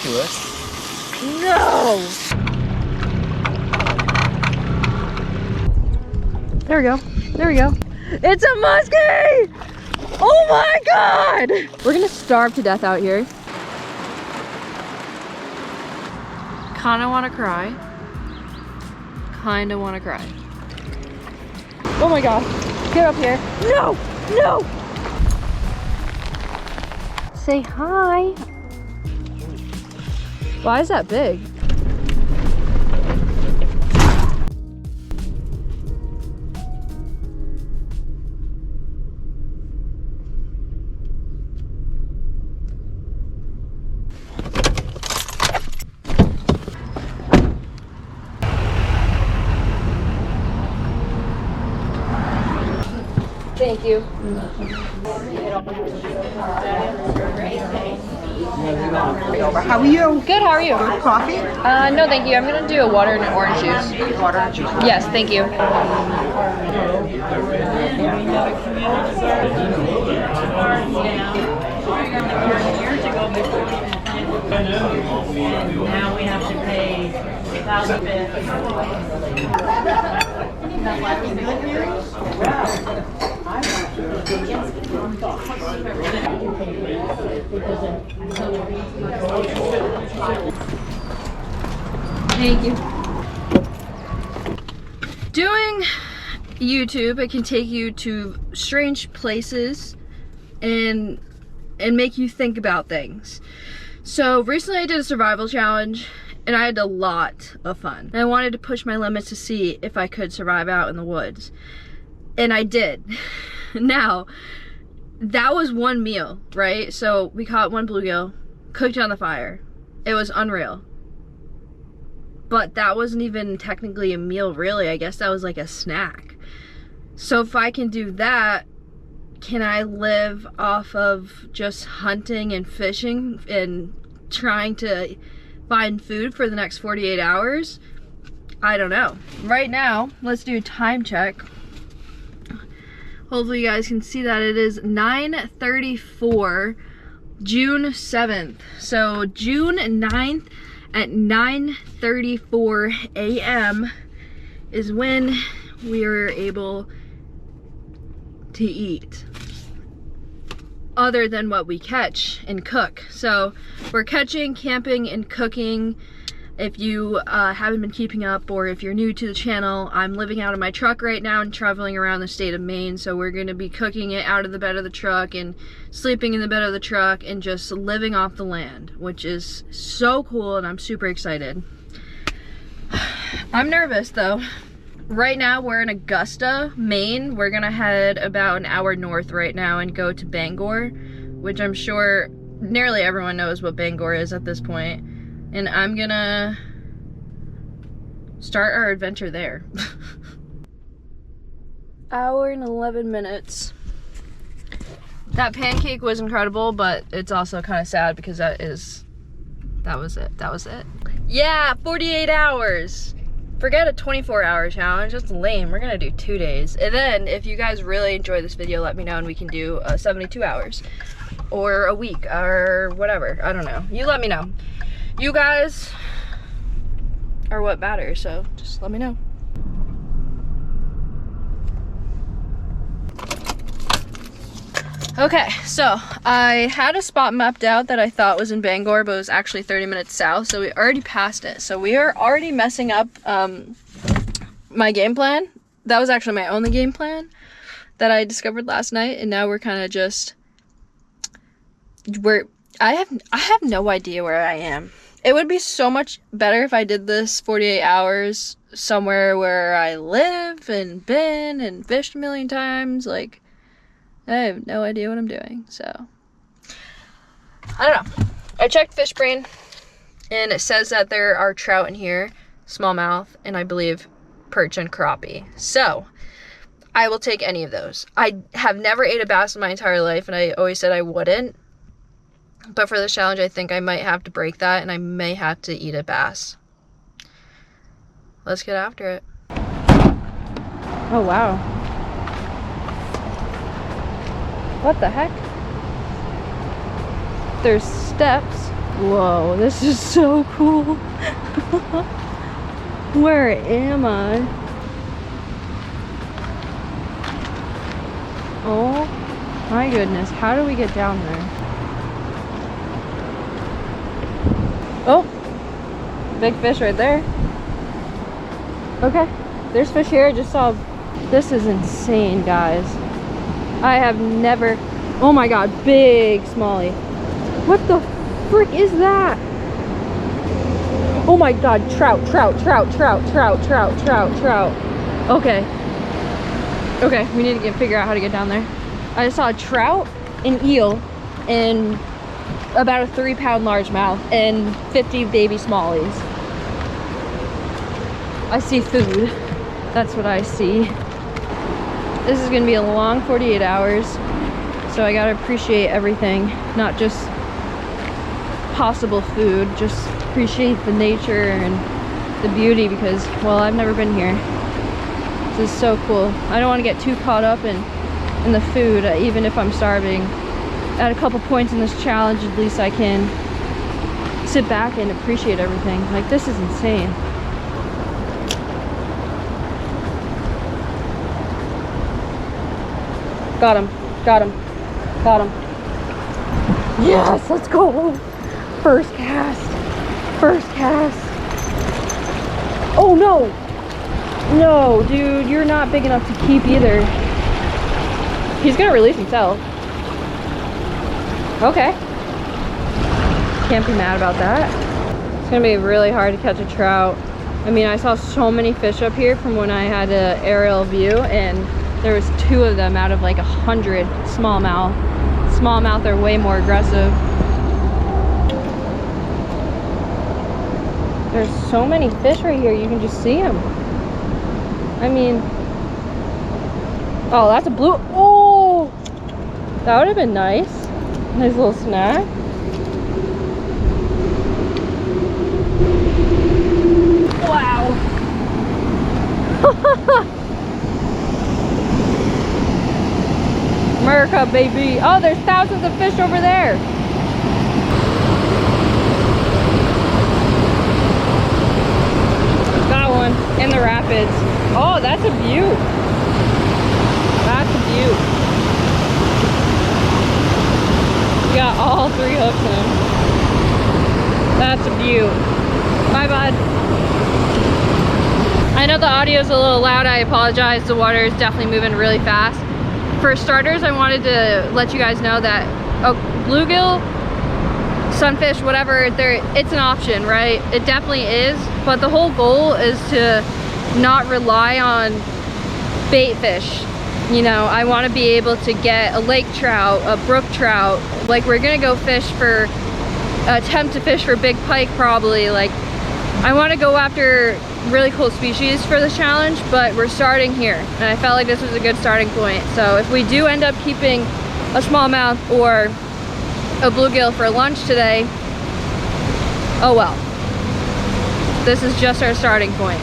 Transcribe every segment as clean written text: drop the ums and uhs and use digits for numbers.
to us. No! There we go. There we go. It's a muskie! Oh my god! We're gonna starve to death out here. Kinda wanna cry. Kinda wanna cry. Oh my god. Get up here. No! No! Say hi. Why is that big? Thank you. How are you? Good, how are you? Coffee? No thank you. I'm gonna do a water and an orange juice. Water and juice. Yes, thank you. Now we have to pay Thank you. Doing YouTube, it can take you to strange places and make you think about things. So recently I did a survival challenge and I had a lot of fun. And I wanted to push my limits to see if I could survive out in the woods. And I did. Now, that was one meal, right? So we caught one bluegill, cooked it on the fire. It was unreal. But that wasn't even technically a meal, really. I guess that was like a snack. So if I can do that, can I live off of just hunting and fishing and trying to find food for the next 48 hours? I don't know. Right now, let's do a time check. Hopefully you guys can see that it is 9:34, June 7th. So June 9th at 9:34 a.m. is when we are able to eat, other than what we catch and cook. So we're catching, camping, and cooking. If you haven't been keeping up, or if you're new to the channel, I'm living out of my truck right now and traveling around the state of Maine. So we're gonna be cooking it out of the bed of the truck and sleeping in the bed of the truck and just living off the land, which is so cool and I'm super excited. I'm nervous though. Right now we're in Augusta, Maine. We're gonna head about an hour north right now and go to Bangor, which I'm sure nearly everyone knows what Bangor is at this point. And I'm gonna start our adventure there. Hour and 11 minutes. That pancake was incredible, but it's also kind of sad because that was it. Yeah, 48 hours. Forget a 24-hour challenge, that's lame. We're gonna do 2 days. And then if you guys really enjoy this video, let me know and we can do 72 hours or a week or whatever. I don't know. You let me know. You guys are what matters, so just let me know. Okay, so I had a spot mapped out that I thought was in Bangor, but it was actually 30 minutes south, so we already passed it. So we are already messing up my game plan. That was actually my only game plan that I discovered last night, and now we're kind of just, I have no idea where I am. It would be so much better if I did this 48 hours somewhere where I live and been and fished a million times. Like, I have no idea what I'm doing, so. I don't know. I checked FishBrain, and it says that there are trout in here, smallmouth, and I believe perch and crappie. So, I will take any of those. I have never ate a bass in my entire life, and I always said I wouldn't. But for this challenge, I think I might have to break that, and I may have to eat a bass. Let's get after it. Oh, wow. What the heck? There's steps. Whoa, this is so cool. Where am I? Oh my goodness, how do we get down there? Oh, big fish right there. Okay, there's fish here. I just saw. This is insane, guys. I have never. Oh my god, big smallie. What the frick is that? Oh my god, trout. Okay, we need to figure out how to get down there. I just saw a trout, an eel, and about a 3-pound largemouth, and 50 baby smallies. I see food. That's what I see. This is gonna be a long 48 hours, so I gotta appreciate everything, not just possible food, just appreciate the nature and the beauty, because, well, I've never been here. This is so cool. I don't want to get too caught up in the food, even if I'm starving. At a couple points in this challenge, at least I can sit back and appreciate everything. Like, this is insane. Got him. Yes, let's go. First cast. Oh no. No, dude, you're not big enough to keep either. He's gonna release himself. Okay. Can't be mad about that. It's gonna be really hard to catch a trout. I mean, I saw so many fish up here from when I had an aerial view, and there was 2 of them out of like 100 smallmouth. Smallmouth are way more aggressive. There's so many fish right here, you can just see them. I mean, oh, that's a blue. Oh, that would have been nice. Nice little snack. Wow. America, baby. Oh, there's thousands of fish over there. Got one in the rapids. Oh, that's a beaut. That's a beaut. Got all 3 hooks in. That's a beaut. Bye, bud. I know the audio is a little loud. I apologize. The water is definitely moving really fast. For starters, I wanted to let you guys know that bluegill, sunfish, whatever, it's an option, right? It definitely is, but the whole goal is to not rely on bait fish. You know, I want to be able to get a lake trout, a brook trout. Like, we're gonna go attempt to fish for big pike probably. Like, I want to go after really cool species for this challenge, but we're starting here, and I felt like this was a good starting point. So if we do end up keeping a smallmouth or a bluegill for lunch today, oh well. This is just our starting point.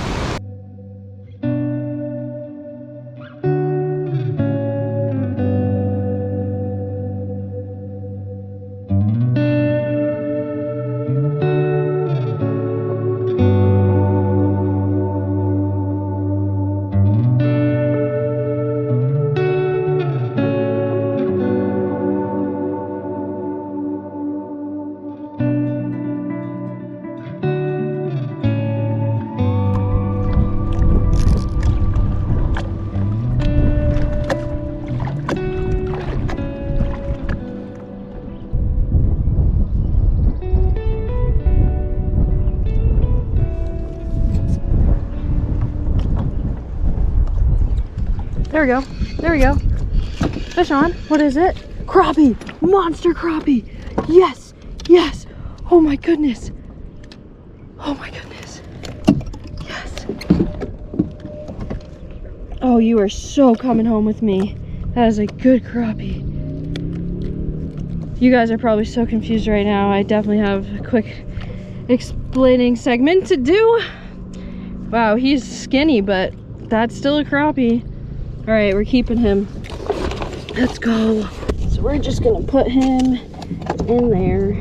There we go. Fish on. What is it? Crappie! Monster crappie! Yes! Yes! Oh my goodness! Oh my goodness! Yes! Oh, you are so coming home with me. That is a good crappie. You guys are probably so confused right now. I definitely have a quick explaining segment to do. Wow, he's skinny, but that's still a crappie. All right, we're keeping him. Let's go. So we're just gonna put him in there.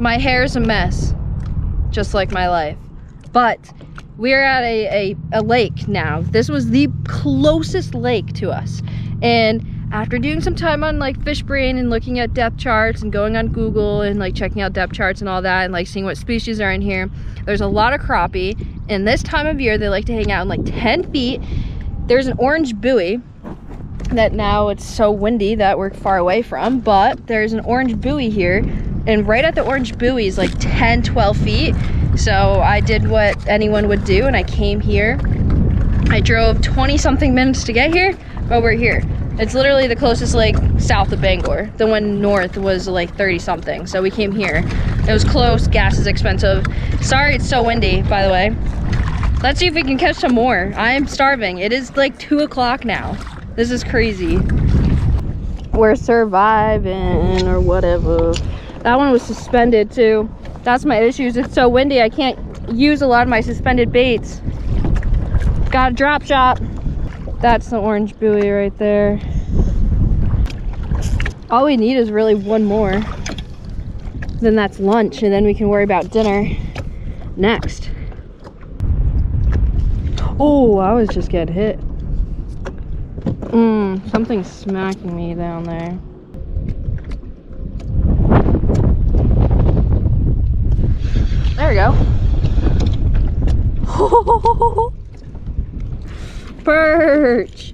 My hair's a mess, just like my life. But we're at a lake now. This was the closest lake to us. And after doing some time on like FishBrain and looking at depth charts and going on Google and like checking out depth charts and all that and like seeing what species are in here, there's a lot of crappie. And this time of year, they like to hang out in like 10 feet. There's an orange buoy that now it's so windy that we're far away from, but there's an orange buoy here. And right at the orange buoy is like 10, 12 feet. So I did what anyone would do and I came here. I drove 20 something minutes to get here, but we're here. It's literally the closest lake south of Bangor. The one north was like 30 something. So we came here. It was close, gas is expensive. Sorry it's so windy, by the way. Let's see if we can catch some more. I am starving. It is like 2 o'clock now. This is crazy. We're surviving or whatever. That one was suspended too. That's my issues. It's so windy I can't use a lot of my suspended baits. Got a drop shot. That's the orange buoy right there. All we need is really one more. Then that's lunch and then we can worry about dinner next. Oh, I was just getting hit. Something's smacking me down there. There we go. Perch!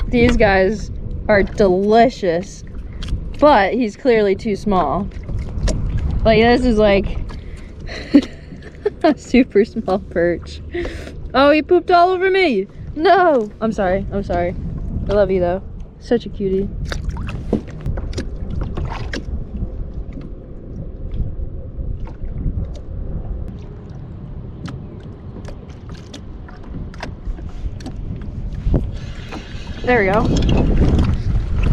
These guys are delicious, but he's clearly too small. Like, this is like a super small perch. Oh, he pooped all over me! No! I'm sorry, I'm sorry. I love you though. Such a cutie. There we go.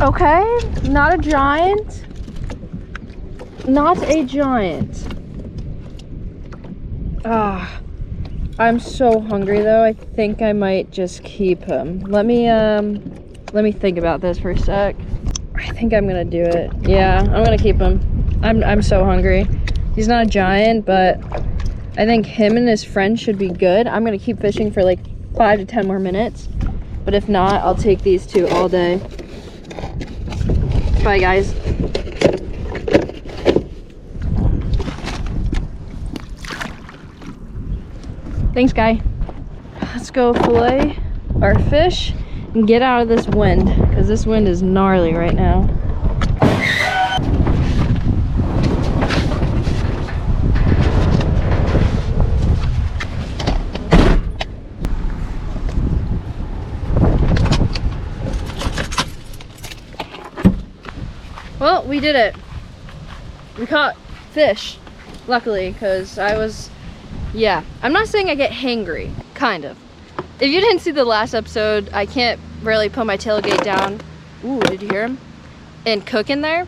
Okay, not a giant. Not a giant. Ah, I'm so hungry though. I think I might just keep him. Let me think about this for a sec. I think I'm gonna do it. Yeah, I'm gonna keep him. I'm so hungry. He's not a giant, but I think him and his friend should be good. I'm gonna keep fishing for like 5 to 10 more minutes. But if not, I'll take these two all day. Bye, guys. Thanks, guy. Let's go fillet our fish and get out of this wind, because this wind is gnarly right now. Well, we did it. We caught fish, luckily, because yeah. I'm not saying I get hangry, kind of. If you didn't see the last episode, I can't really put my tailgate down. Ooh, did you hear him? And cook in there,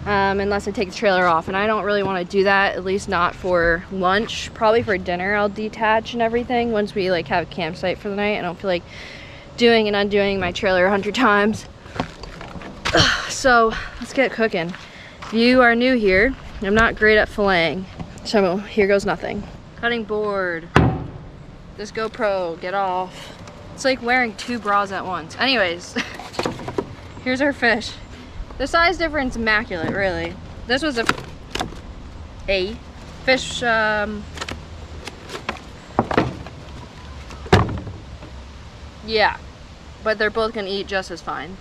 unless I take the trailer off. And I don't really want to do that, at least not for lunch. Probably for dinner, I'll detach and everything once we like have a campsite for the night. I don't feel like doing and undoing my trailer 100 times. So let's get cooking. If you are new here, I'm not great at filleting, so here goes nothing. Cutting board. This GoPro, get off. It's like wearing 2 bras at once. Anyways, here's our fish. The size difference, immaculate, really. This was a fish, yeah, but they're both gonna eat just as fine,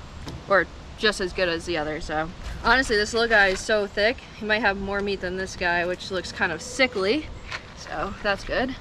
or just as good as the other. So honestly, this little guy is so thick, he might have more meat than this guy, which looks kind of sickly, so that's good.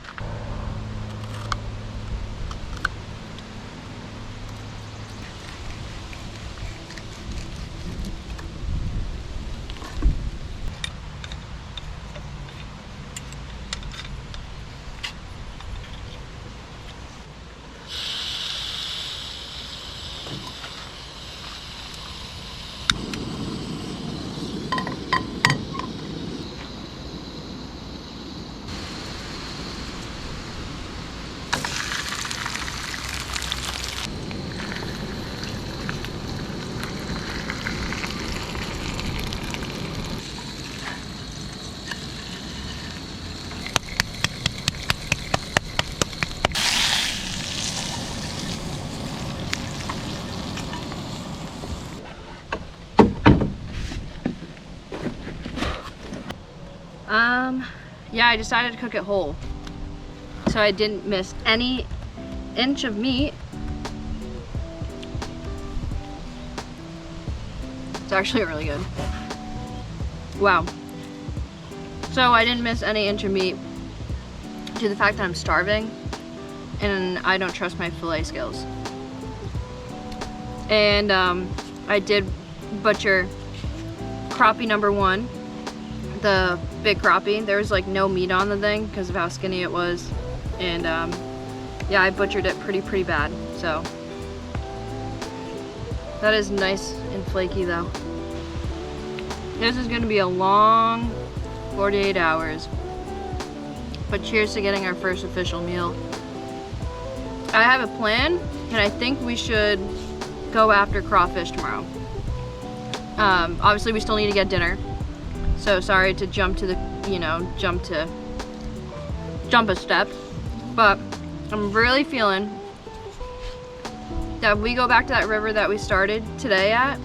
yeah, I decided to cook it whole. So I didn't miss any inch of meat. It's actually really good. Wow. So I didn't miss any inch of meat due to the fact that I'm starving and I don't trust my fillet skills. And I did butcher crappie number 1, the big crappie. There was like no meat on the thing because of how skinny it was. And yeah, I butchered it pretty bad. So that is nice and flaky though. This is gonna be a long 48 hours. But cheers to getting our first official meal. I have a plan, and I think we should go after crawfish tomorrow. Obviously we still need to get dinner. So sorry to jump to the, jump a step. But I'm really feeling that if we go back to that river that we started today at,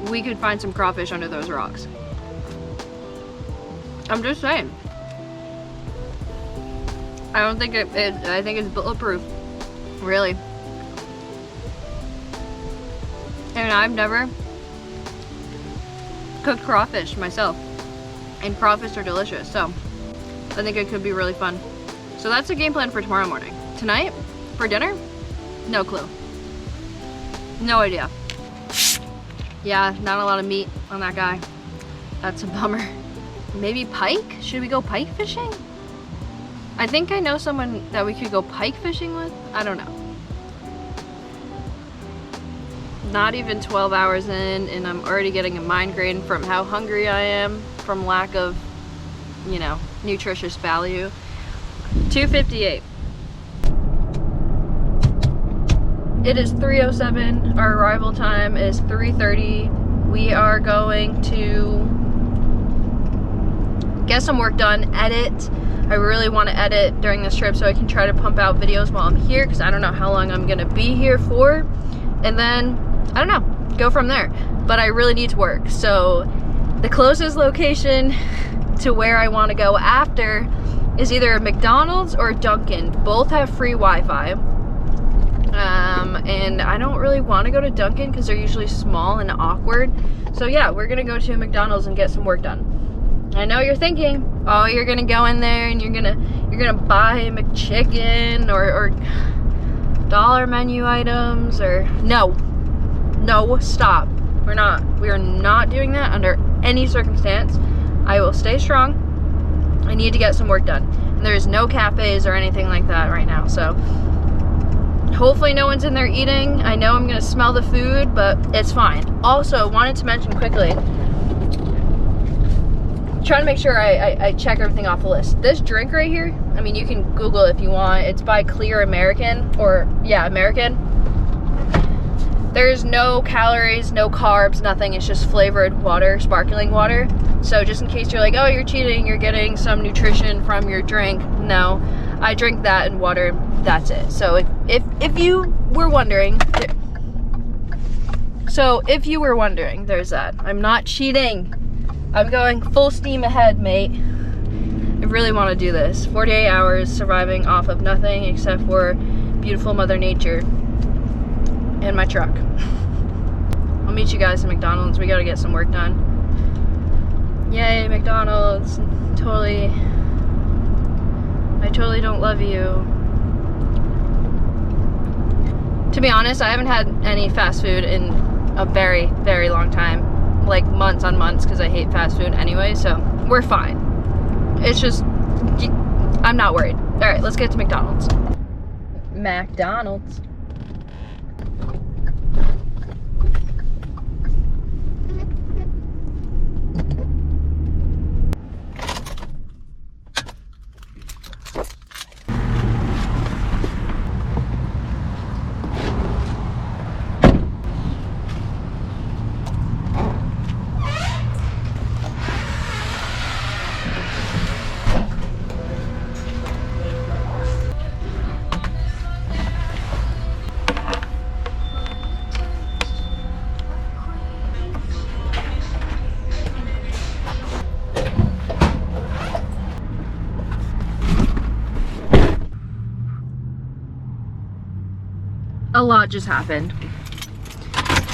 we could find some crawfish under those rocks. I'm just saying. I don't think I think it's bulletproof, really. And I've never cooked crawfish myself, and crawfish are delicious, so I think it could be really fun. So that's the game plan for tomorrow morning. Tonight, for dinner, no clue. No idea. Yeah, not a lot of meat on that guy. That's a bummer. Maybe pike? Should we go pike fishing? I think I know someone that we could go pike fishing with. I don't know. Not even 12 hours in, and I'm already getting a migraine from how hungry I am from lack of, nutritious value. 2:58. It is 3:07. Our arrival time is 3:30. We are going to get some work done, edit. I really want to edit during this trip so I can try to pump out videos while I'm here, because I don't know how long I'm gonna be here for. And then, I don't know, go from there. But I really need to work. So the closest location to where I want to go after is either a McDonald's or a Dunkin'. Both have free Wi-Fi. And I don't really want to go to Dunkin' because they're usually small and awkward. So yeah, we're gonna go to a McDonald's and get some work done. I know you're thinking, oh, you're gonna go in there and you're gonna buy a McChicken or dollar menu items, or no, stop. We are not doing that under any circumstance. I will stay strong. I need to get some work done. And there's no cafes or anything like that right now, so hopefully no one's in there eating. I know I'm gonna smell the food, but it's fine. Also, wanted to mention quickly, trying to make sure I check everything off the list. This drink right here, I mean, you can Google it if you want. It's by Clear American, or yeah, American. There's no calories, no carbs, nothing. It's just flavored water, sparkling water. So just in case you're like, oh, you're cheating, you're getting some nutrition from your drink. No, I drink that and water, that's it. So if you were wondering, there's that. I'm not cheating. I'm going full steam ahead, mate. I really want to do this. 48 hours surviving off of nothing except for beautiful Mother Nature and my truck. I'll meet you guys at McDonald's. We gotta get some work done. Yay, McDonald's. I totally don't love you. To be honest, I haven't had any fast food in a very, very long time. Like months on months, because I hate fast food anyway, so we're fine. It's just, I'm not worried. All right, let's get to McDonald's. McDonald's. a lot just happened.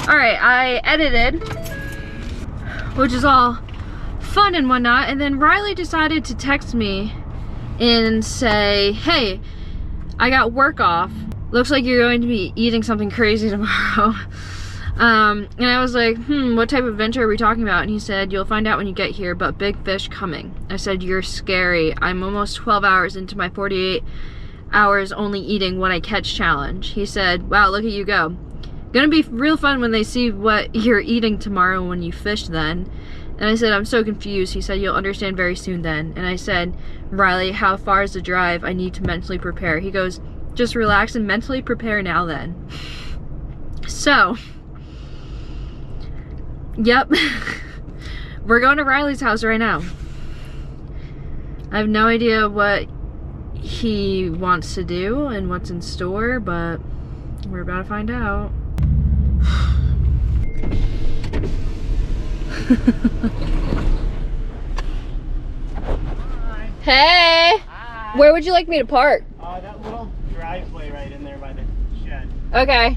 All right, I edited, which is all fun and whatnot, and then Riley decided to text me and say, hey, I got work off. Looks like you're going to be eating something crazy tomorrow. And I was like, what type of adventure are we talking about? And he said, you'll find out when you get here, but big fish coming. I said, you're scary. I'm almost 12 hours into my 48 hours only eating when I catch challenge. He said, wow, look at you go. Gonna be real fun when they see what you're eating tomorrow when you fish then. And I said, I'm so confused. He said, you'll understand very soon then. And I said, Riley, how far is the drive? I need to mentally prepare. He goes, just relax and mentally prepare now then. So, yep. We're going to Riley's house right now. I have no idea what he wants to do and what's in store, but we're about to find out. Hey! Hi. Where would you like me to park? That little driveway right in there by the shed. Okay.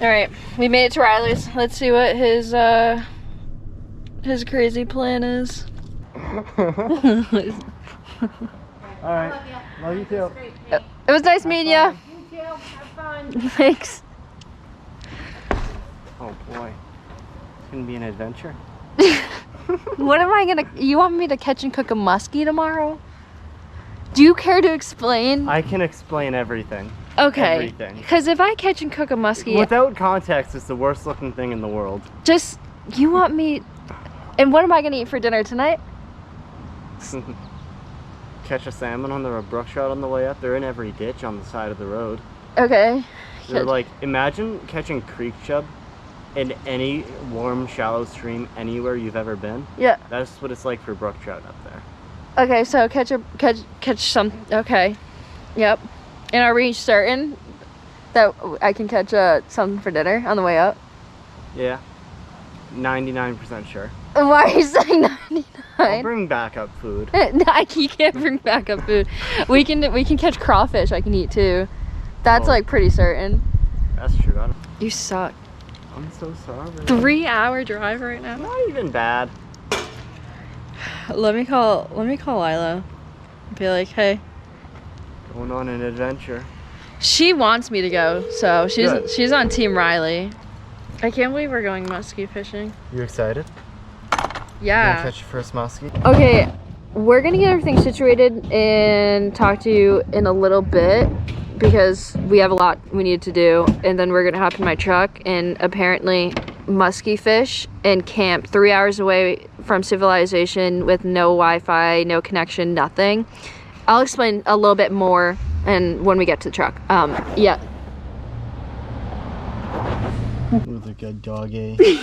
Alright, we made it to Riley's. Let's see what his crazy plan is. Alright, love you too. It was nice meeting you. You too, have fun. Thanks. Oh boy, it's gonna be an adventure. What am I gonna, you want me to catch and cook a muskie tomorrow? Do you care to explain? I can explain everything. Okay. Everything. Because if I catch and cook a muskie, Without context, it's the worst looking thing in the world. just, you want me, and what am I gonna eat for dinner tonight? Catch a salmon on the brook trout on the way up. They're in every ditch on the side of the road. Okay. They're like, imagine catching creek chub in any warm, shallow stream anywhere you've ever been. Yeah. That's what it's like for brook trout up there. Okay, so catch some, okay. Yep. And are we certain that I can catch something for dinner on the way up? Yeah, 99% sure. Why are you saying 99? I'll bring backup food. You can't bring backup food. We can catch crawfish I can eat too. That's Oh. like pretty certain. That's true. You suck. I'm so sorry. 3-hour drive right now. Not even bad. Let me call Lila. Be like, hey. Going on an adventure. She wants me to go, so Good. she's on Team Riley. I can't believe we're going muskie fishing. You excited? Yeah. Gonna catch your first muskie? Okay, we're gonna get everything situated and talk to you in a little bit because we have a lot we need to do, and then we're gonna hop in my truck and apparently muskie fish and camp 3 hours away from civilization with no Wi-Fi, no connection, nothing. I'll explain a little bit more and when we get to the truck. Yeah. With a good doggy.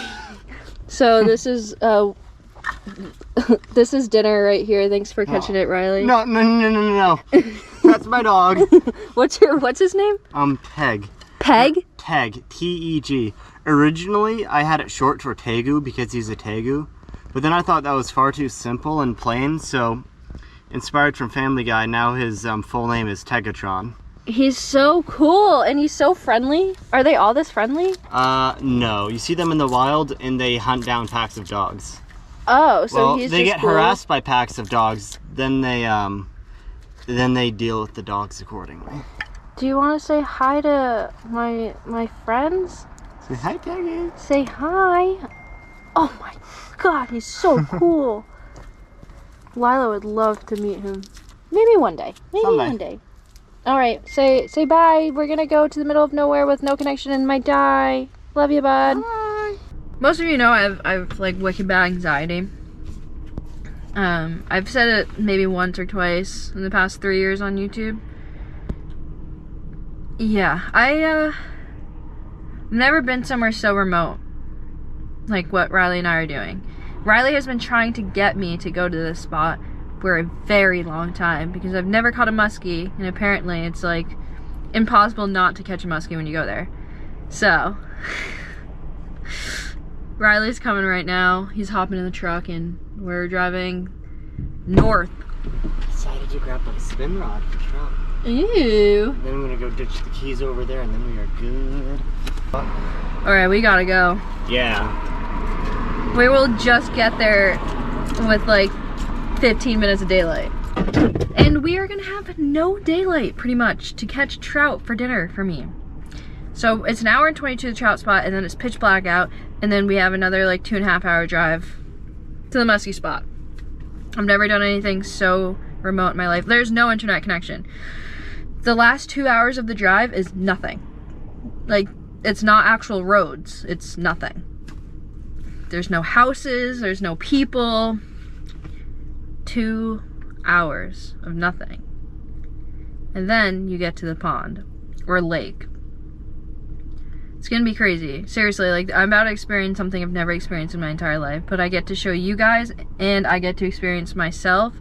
So this is this is dinner right here. Thanks for catching it, Riley. No. That's my dog. What's his name? Peg. Peg? Teg. T-E-G. Originally, I had it short for Tegu because he's a Tegu. But then I thought that was far too simple and plain, so inspired from Family Guy, now his full name is Tegatron. He's so cool and he's so friendly. Are they all this friendly? No. You see them in the wild and they hunt down packs of dogs. Oh, so Well, he's they just get cool. harassed by packs of dogs, then they deal with the dogs accordingly. Do you want to say hi to my friends? Say hi, Peggy. Say hi. Oh my god, he's so cool. Lila would love to meet him. Maybe one day. Maybe Someday. one day. All right, say bye. We're gonna go to the middle of nowhere with no connection and might die. Love you, bud. Bye. Most of you know I've like wicked bad anxiety. I've said it maybe once or twice in the past 3 years on YouTube. Yeah, I never been somewhere so remote like what Riley and I are doing. Riley has been trying to get me to go to this spot for a very long time because I've never caught a muskie, and apparently it's like impossible not to catch a muskie when you go there. So Riley's coming right now. He's hopping in the truck and we're driving north. Excited also grabbed a spin rod for trout. Ew. Then I'm gonna go ditch the keys over there, and then we are good. All right, we gotta go. Yeah. We will just get there with like 15 minutes of daylight. And we are gonna have no daylight pretty much to catch trout for dinner for me. So it's an hour and 22 to the trout spot, and then it's pitch black out, and then we have another like 2.5 hour drive to the musky spot. I've never done anything so remote in my life. There's no internet connection. The last 2 hours of the drive is nothing. Like, it's not actual roads, it's nothing. There's no houses, there's no people. 2 hours of nothing. And then you get to the pond or lake. It's gonna be crazy. Seriously, like, I'm about to experience something I've never experienced in my entire life, but I get to show you guys, and I get to experience myself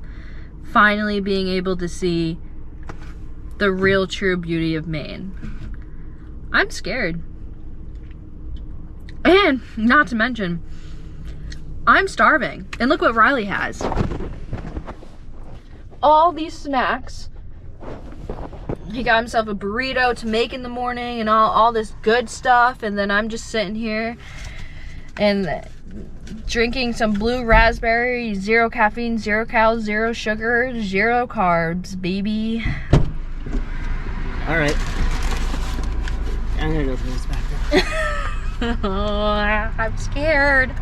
finally being able to see the real true beauty of Maine. I'm scared. And not to mention, I'm starving. And look what Riley has. All these snacks. He got himself a burrito to make in the morning and all this good stuff, and then I'm just sitting here and drinking some blue raspberry, 0 caffeine, 0 calories, 0 sugar, 0 carbs, baby. All right. I'm gonna go put this back there. Oh, I'm scared.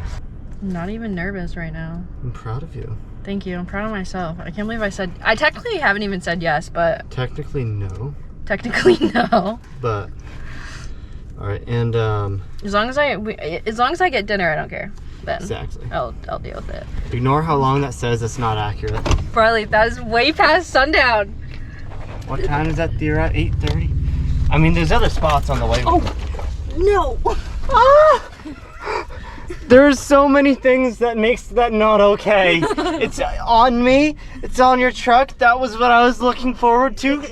I'm not even nervous right now. I'm proud of you. Thank you. I'm proud of myself. I can't believe I technically haven't even said yes, but Technically, no. technically no. But all right, and As long as I get dinner, I don't care. Then exactly. I'll deal with it. Ignore how long that says it's not accurate. Riley, that is way past sundown. What time is that theory at? 8:30? I mean, there's other spots on the way. Oh no! Ah! There's so many things that makes that not okay. It's on me. It's on your truck. That was what I was looking forward to.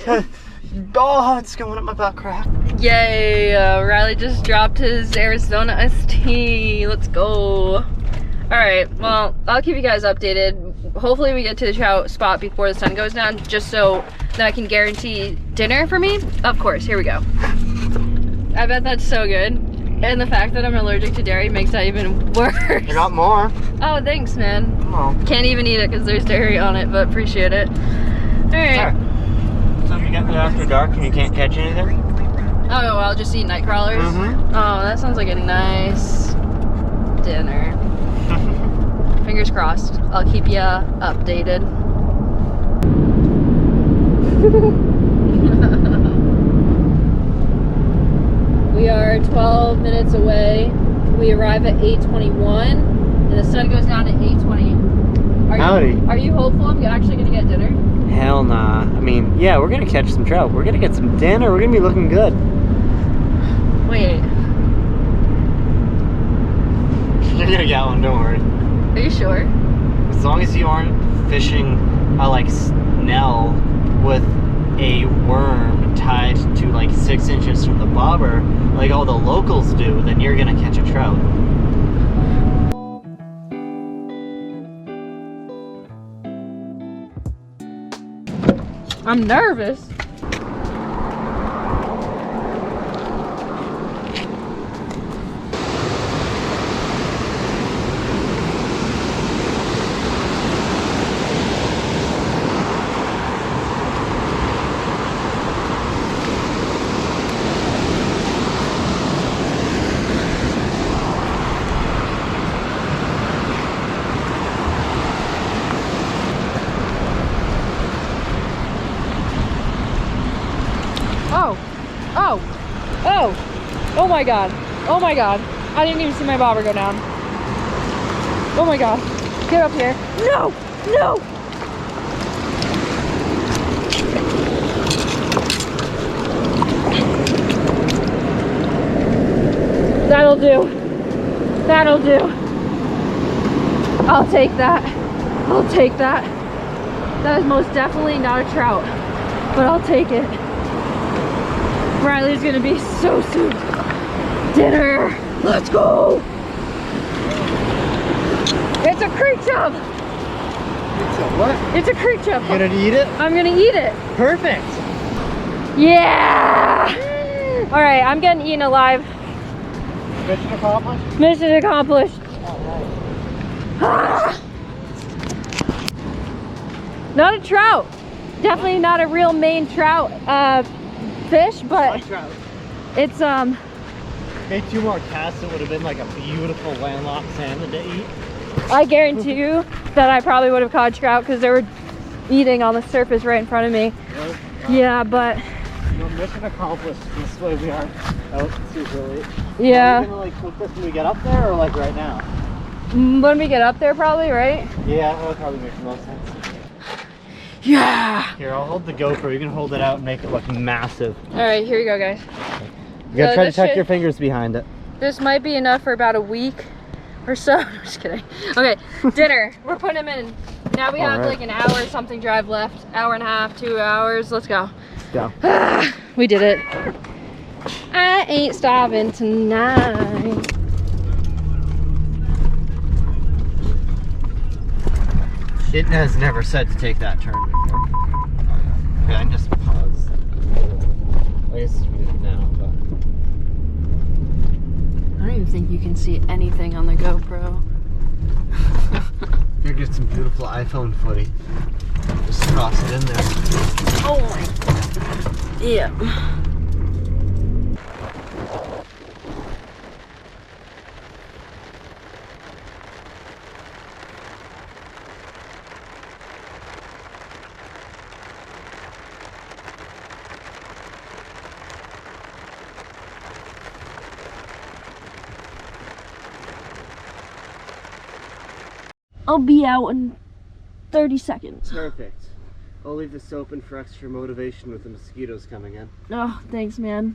Oh, it's going up my butt crack. Yay! Riley just dropped his Arizona iced tea. Let's go. All right. Well, I'll keep you guys updated. Hopefully, we get to the trout spot before the sun goes down, just so that I can guarantee dinner for me. Of course. Here we go. I bet that's so good. And the fact that I'm allergic to dairy makes that even worse. I got more. Oh, thanks, man. Come on. Can't even eat it because there's dairy on it, but appreciate it. All right. So if you get there after dark and you can't catch anything? Oh, well, I'll just eat night crawlers. Mm-hmm. Oh, that sounds like a nice dinner. Fingers crossed. I'll keep you updated. We are 12 minutes away. We arrive at 8:21, and the sun goes down at 8:20. Howdy. Are you hopeful I'm actually gonna get dinner? Hell nah. I mean, yeah, we're gonna catch some trout. We're gonna get some dinner. We're gonna be looking good. Wait, You're gonna get one, don't worry. are you sure? As long as you aren't fishing a like snell with a worm tied to like 6 inches from the bobber, like all the locals do, then you're gonna catch a trout. I'm nervous. Oh my god. Oh my god. I didn't even see my bobber go down. Oh my god. Get up here. No! No! That'll do. That'll do. I'll take that. I'll take that. That is most definitely not a trout, but I'll take it. Riley's gonna be so soon. Dinner. Let's go. It's a creek chub. What? It's a creek chip. You gonna eat it? I'm gonna eat it. Perfect. Yeah! All right, I'm getting eaten alive. Mission accomplished? Mission accomplished. Not a trout. Definitely not a real Maine trout fish, but Trout. it's Made 2 more casts, it would have been like a beautiful landlocked salmon to eat. I guarantee you that I probably would have caught trout because they were eating on the surface right in front of me. Really? Yeah, but No, mission accomplished. This way we are out super late. yeah. Are we gonna like cook this when we get up there or like right now? When we get up there probably, right? Yeah, that would probably make the most sense. Yeah. Here, I'll hold the GoPro. You can hold it out and make it look massive. All right, here you go, guys. You gotta try to this tuck should- your fingers behind it. This might be enough for about a week or so. I'm just kidding. Okay, dinner. We're putting them in. Now we have Alright. like an hour or something drive left. Hour and a half, 2 hours. Let's go. Go. We did it. I ain't starving tonight. It has never said to take that turn before. Okay, I can just pause. I guess it's muted now, but... I don't even think you can see anything on the GoPro. You're getting some beautiful iPhone footy. Just toss it in there. Oh my. Yeah. I'll be out in 30 seconds. Perfect. I'll leave this open for extra motivation with the mosquitoes coming in. Oh, thanks, man.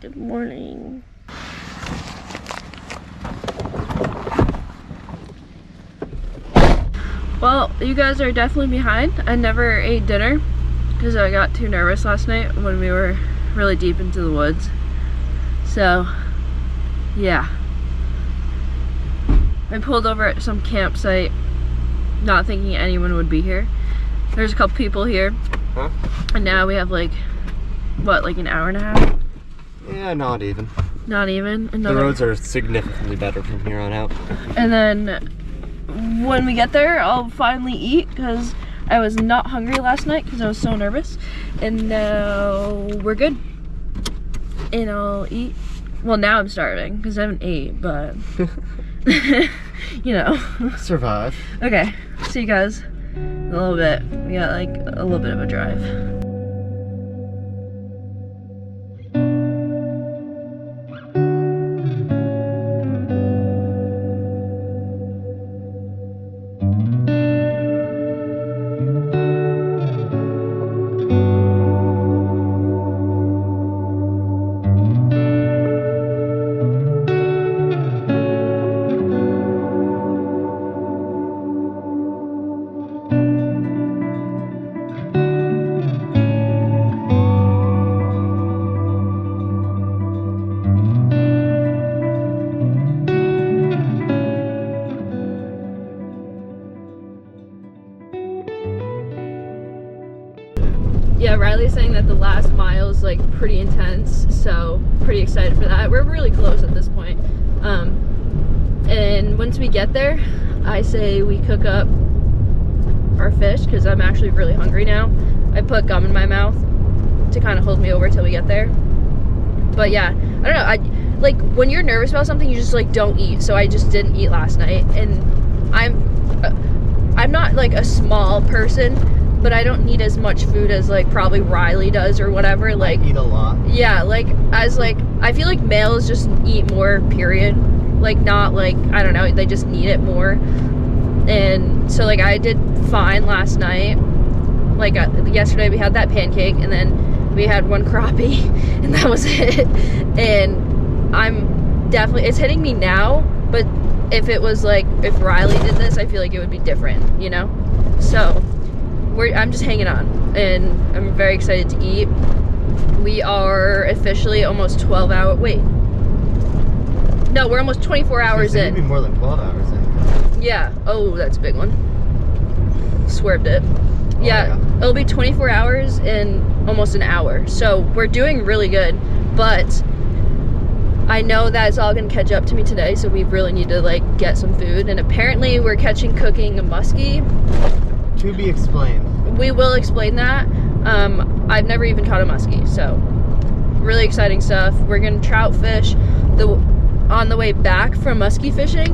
Good morning. Well, you guys are definitely behind. I never ate dinner because I got too nervous last night when we were really deep into the woods. So, yeah. I pulled over at some campsite not thinking anyone would be here. There's a couple people here. Huh? And now we have like, what, like an hour and a half? Yeah, not even. Not even. The roads are significantly better from here on out. And then when we get there, I'll finally eat because I was not hungry last night because I was so nervous. And now we're good. And I'll eat. Well, now I'm starving because I haven't ate, but you know. Survive. Okay, see you guys in a little bit. We got like a little bit of a drive. Yeah, Riley's saying that the last mile is like pretty intense, so pretty excited for that. We're really close at this point. And once we get there, I say we cook up our fish because I'm actually really hungry now. I put gum in my mouth to kind of hold me over till we get there. But yeah, I don't know. I like when you're nervous about something, you just like don't eat. So I just didn't eat last night, and I'm not like a small person, but I don't need as much food as like probably Riley does or whatever. Like I eat a lot. yeah, like as like I feel like males just eat more, period. Like not like, I don't know, they just need it more. And so like I did fine last night. Like yesterday we had that pancake and then we had one crappie and that was it. And I'm definitely, it's hitting me now, but if it was like, if Riley did this, I feel like it would be different, you know? So I'm just hanging on and I'm very excited to eat. We are officially almost 12 hours, wait. No, we're almost 24 hours in. Maybe more than 12 hours in. Yeah. Oh, that's a big one. Swerved it. Yeah, yeah. It'll be 24 hours in almost an hour. So we're doing really good, but I know that it's all gonna catch up to me today, so we really need to like get some food. And apparently we're cooking a muskie. To be explained. We will explain that. I've never even caught a muskie, so really exciting stuff. We're gonna trout fish on the way back from muskie fishing.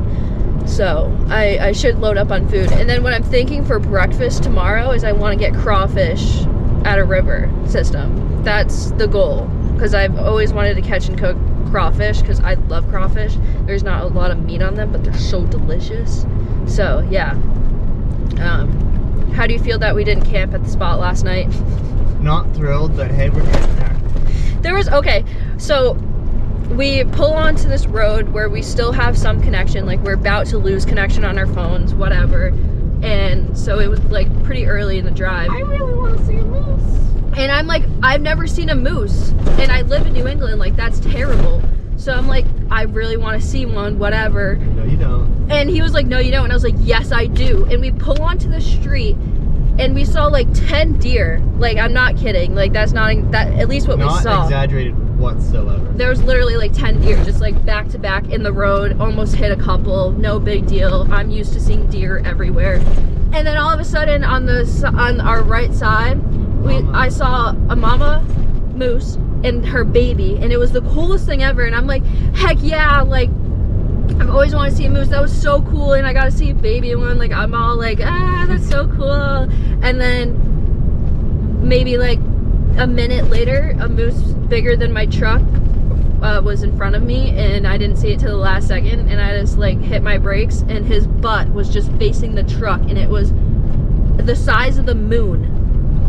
So I should load up on food. And then what I'm thinking for breakfast tomorrow is I want to get crawfish at a river system. That's the goal, because I've always wanted to catch and cook crawfish because I love crawfish. There's not a lot of meat on them, but they're so delicious. So yeah. How do you feel that we didn't camp at the spot last night? Not thrilled, but hey, we're getting there. Okay, so we pull onto this road where we still have some connection, like we're about to lose connection on our phones, whatever. And so it was like pretty early in the drive. I really want to see a moose. And I'm like, I've never seen a moose, and I live in New England, like that's terrible. So I'm like, I really want to see one, whatever. No, you don't. And he was like, no, you don't. And I was like, yes, I do. And we pull onto the street, and we saw like 10 deer. Like, I'm not kidding. Like, that's not at least what we saw. Not exaggerated whatsoever. There was literally like 10 deer just like back to back in the road, almost hit a couple, no big deal. I'm used to seeing deer everywhere. And then all of a sudden on our right side, I saw a mama moose and her baby, and it was the coolest thing ever. And I'm like, heck yeah, like I've always wanted to see a moose. That was so cool. And I got to see a baby one. Like I'm all like, that's so cool. And then maybe like a minute later, a moose bigger than my truck was in front of me, and I didn't see it till the last second, and I just like hit my brakes, and his butt was just facing the truck, and it was the size of the moon,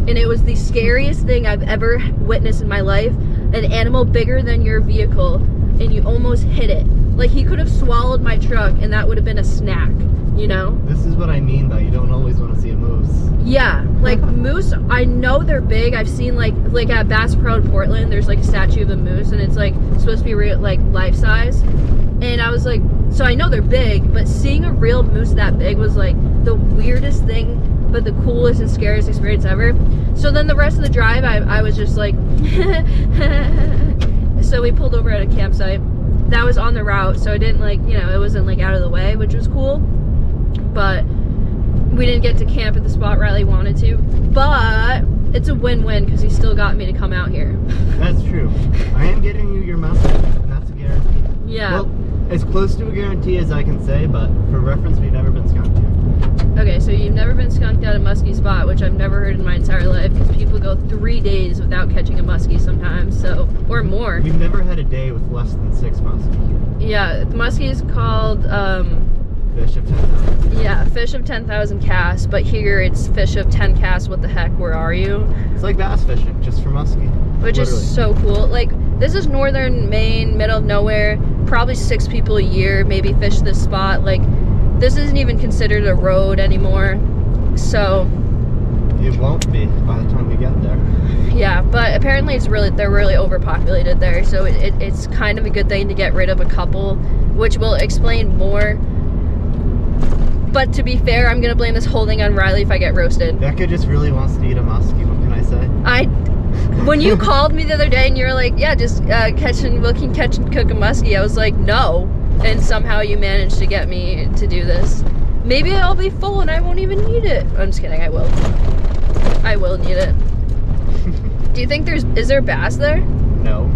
and it was the scariest thing I've ever witnessed in my life. An animal bigger than your vehicle, and you almost hit it. Like he could have swallowed my truck, and that would have been a snack, you know? This is what I mean by you don't always want to see a moose. Yeah, like moose, I know they're big. I've seen like at Bass Pro in Portland, there's like a statue of a moose, and it's like supposed to be real, like life size. And I was like, so I know they're big, but seeing a real moose that big was like the weirdest thing, but the coolest and scariest experience ever. So then the rest of the drive, I was just like, so we pulled over at a campsite that was on the route, so it didn't like, you know, it wasn't like out of the way, which was cool. But we didn't get to camp at the spot Riley wanted to, but it's a win-win because he still got me to come out here. That's true. I am getting you your muskie, and that's a guarantee. Yeah. Well, as close to a guarantee as I can say, but for reference, we've never been skunked here. Okay, so you've never been skunked at a muskie spot, which I've never heard in my entire life, because people go 3 days without catching a muskie sometimes, so, or more. We've never had a day with less than 6 muskie. Yeah, the muskie is called, Fish of 10,000. yeah, fish of 10,000 casts, but here it's fish of 10 casts, what the heck, where are you? It's like bass fishing, just for muskie. Which Literally. is so cool. Like, this is northern Maine, middle of nowhere, probably 6 people a year maybe fish this spot. Like, this isn't even considered a road anymore, so It won't be by the time we get there. yeah, but apparently they're really overpopulated there, so it's kind of a good thing to get rid of a couple, which will explain more. But to be fair, I'm gonna blame this whole thing on Riley if I get roasted. Becca just really wants to eat a muskie, what can I say? When you called me the other day and you were like, yeah, just we can catch and cook a muskie, I was like, no. And somehow you managed to get me to do this. Maybe I'll be full and I won't even need it. I'm just kidding, I will. I will need it. Do you think is there bass there? No.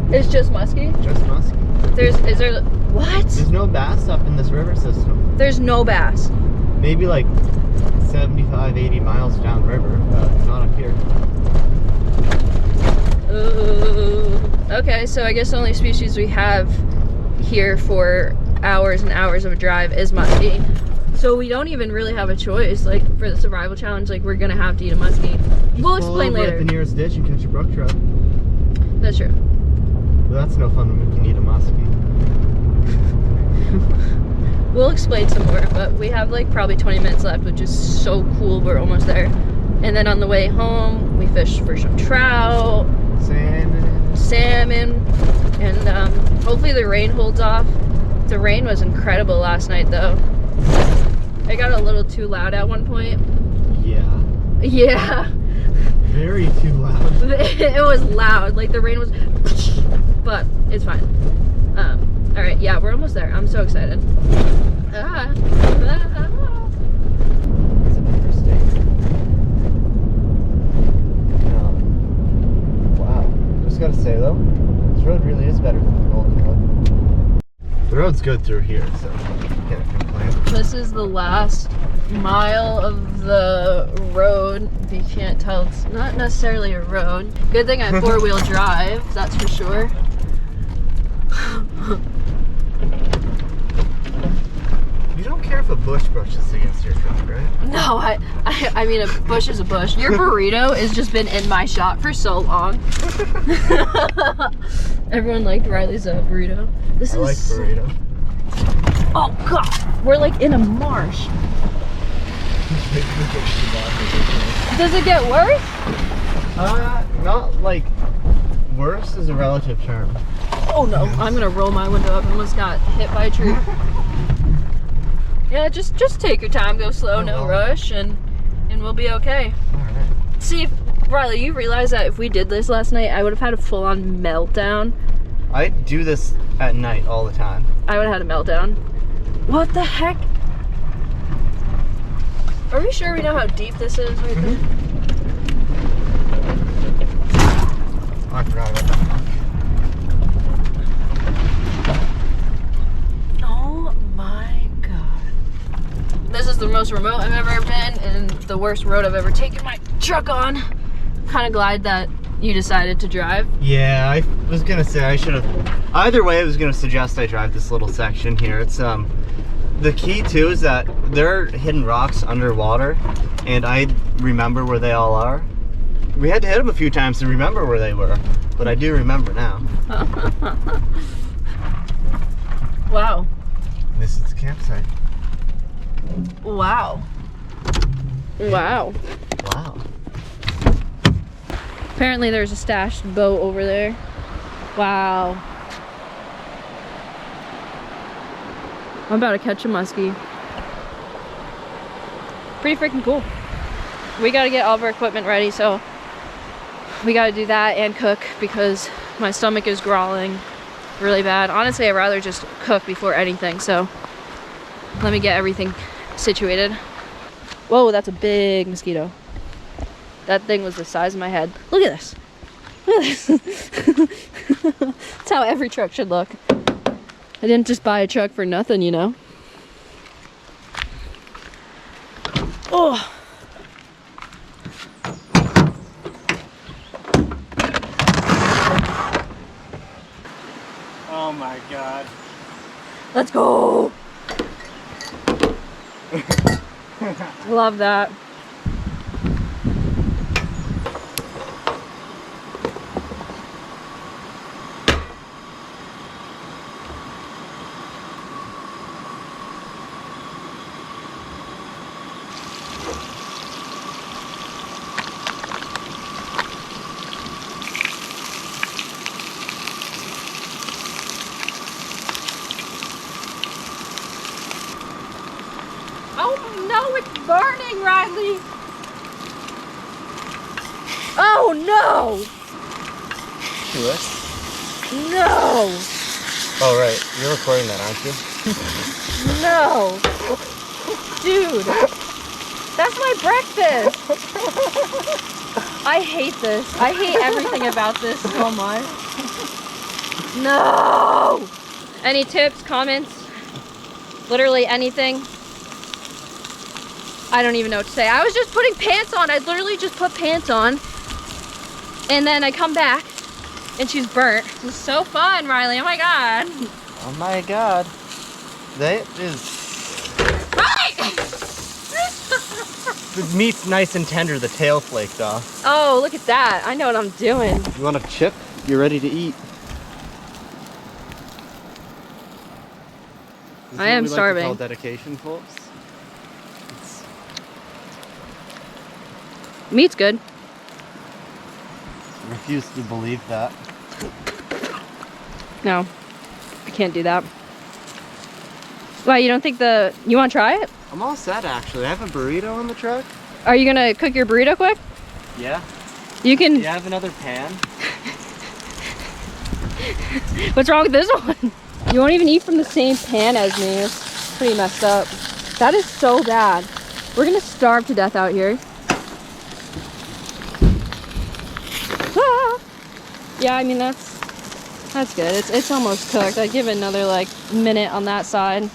It's just muskie? Just muskie. Is there, what? There's no bass up in this river system. There's no bass. Maybe like 75, 80 miles downriver, but not up here. Ooh. Okay, so I guess the only species we have here for hours and hours of a drive is muskie. So we don't even really have a choice. Like for the survival challenge, like we're gonna have to eat a muskie. We'll explain Pull over later. at the nearest ditch and catch a brook trout. That's true. Well, that's no fun when we can eat a muskie. We'll explain some more, but we have like probably 20 minutes left, which is so cool. We're almost there. And then on the way home, we fish for some trout, Salmon. salmon, and hopefully the rain holds off. The rain was incredible last night though. It got a little too loud at one point. Yeah. Yeah. Very too loud. It was loud, like the rain was, but it's fine. All right, yeah, we're almost there. I'm so excited. It's interesting. Wow. Just gotta say though, this road really is better than the Golden Road. The road's good through here, so can't complain. This is the last mile of the road. If you can't tell, it's not necessarily a road. Good thing I have four-wheel drive, that's for sure. You don't care if a bush brushes against your truck, right? No, I mean, a bush is a bush. Your burrito has just been in my shot for so long. Everyone liked Riley's burrito. This I like is burrito. Oh god, we're like in a marsh. Does it get worse? Not like worse is a relative term. Oh no, I'm gonna roll my window up. I almost got hit by a tree. Yeah, just take your time, go slow, no rush, and we'll be okay. Alright. See, Riley, you realize that if we did this last night, I would have had a full-on meltdown. I do this at night all the time. I would have had a meltdown. What the heck? Are we sure we know how deep this is right there? Oh, I forgot about that. Oh my god. This is the most remote I've ever been and the worst road I've ever taken my truck on. Kind of glad that you decided to drive. Yeah, I was gonna say I should have. Either way, I was gonna suggest I drive this little section here. It's the key too is that there are hidden rocks underwater, and I remember where they all are. We had to hit them a few times to remember where they were, but I do remember now. Wow. This is the campsite. Wow. Wow. Wow. Apparently there's a stashed boat over there. Wow. I'm about to catch a muskie. Pretty freaking cool. We gotta get all of our equipment ready, so we gotta do that and cook because my stomach is growling really bad. Honestly, I'd rather just cook before anything, so let me get everything situated. Whoa, that's a big mosquito. That thing was the size of my head. Look at this. Look at this. That's how every truck should look. I didn't just buy a truck for nothing, you know. Oh. Oh my god. Let's go. Love that. Oh no, it's burning, Riley! Oh no! Do it. No! Oh right, you're recording that, aren't you? No! Dude! That's my breakfast! I hate this. I hate everything about this so much. No! Any tips, comments? Literally anything? I don't even know what to say. I was just putting pants on. I literally just put pants on. And then I come back and she's burnt. It was so fun, Riley. Oh my god. Oh my god. That is... The meat's nice and tender, the tail flaked off. Oh, look at that. I know what I'm doing. You want a chip? You're ready to eat. This is I am what we starving. Like to call dedication, folks. Meat's good. I refuse to believe that. No, I can't do that. Why, you don't think you want to try it? I'm all set actually. I have a burrito on the truck. Are you gonna cook your burrito quick? Yeah. You can. Do you have another pan? What's wrong with this one? You won't even eat from the same pan as me. It's pretty messed up. That is so bad. We're gonna starve to death out here. Ah! Yeah, I mean that's good. It's almost cooked. I'd give it another like minute on that side.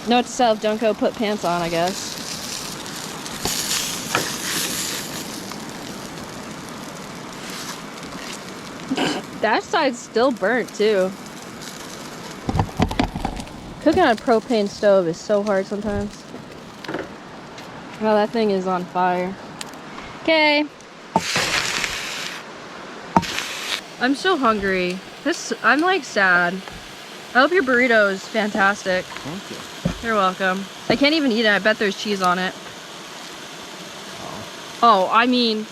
Note to self: don't go put pants on, I guess. That side's still burnt too. Cooking on a propane stove is so hard sometimes. Well, that thing is on fire. Okay. I'm so hungry. I'm like sad. I hope your burrito is fantastic. Thank you. You're welcome. I can't even eat it. I bet there's cheese on it. Oh, I mean,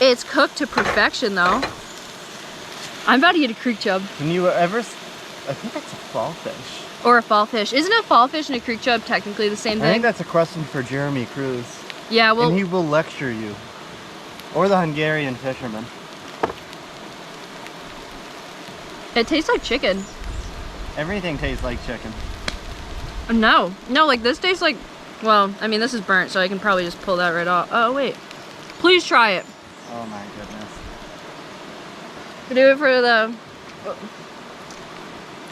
it's cooked to perfection though. I'm about to eat a creek chub. Can you ever... I think that's a fall fish. Or a fall fish. Isn't a fall fish and a creek chub technically the same thing? I think that's a question for Jeremy Cruz. Yeah, well... And he will lecture you. Or the Hungarian fisherman. It tastes like chicken. Everything tastes like chicken. No, like this tastes like, well, I mean this is burnt, so I can probably just pull that right off. Oh wait, please try it. Oh my goodness. Do it for the...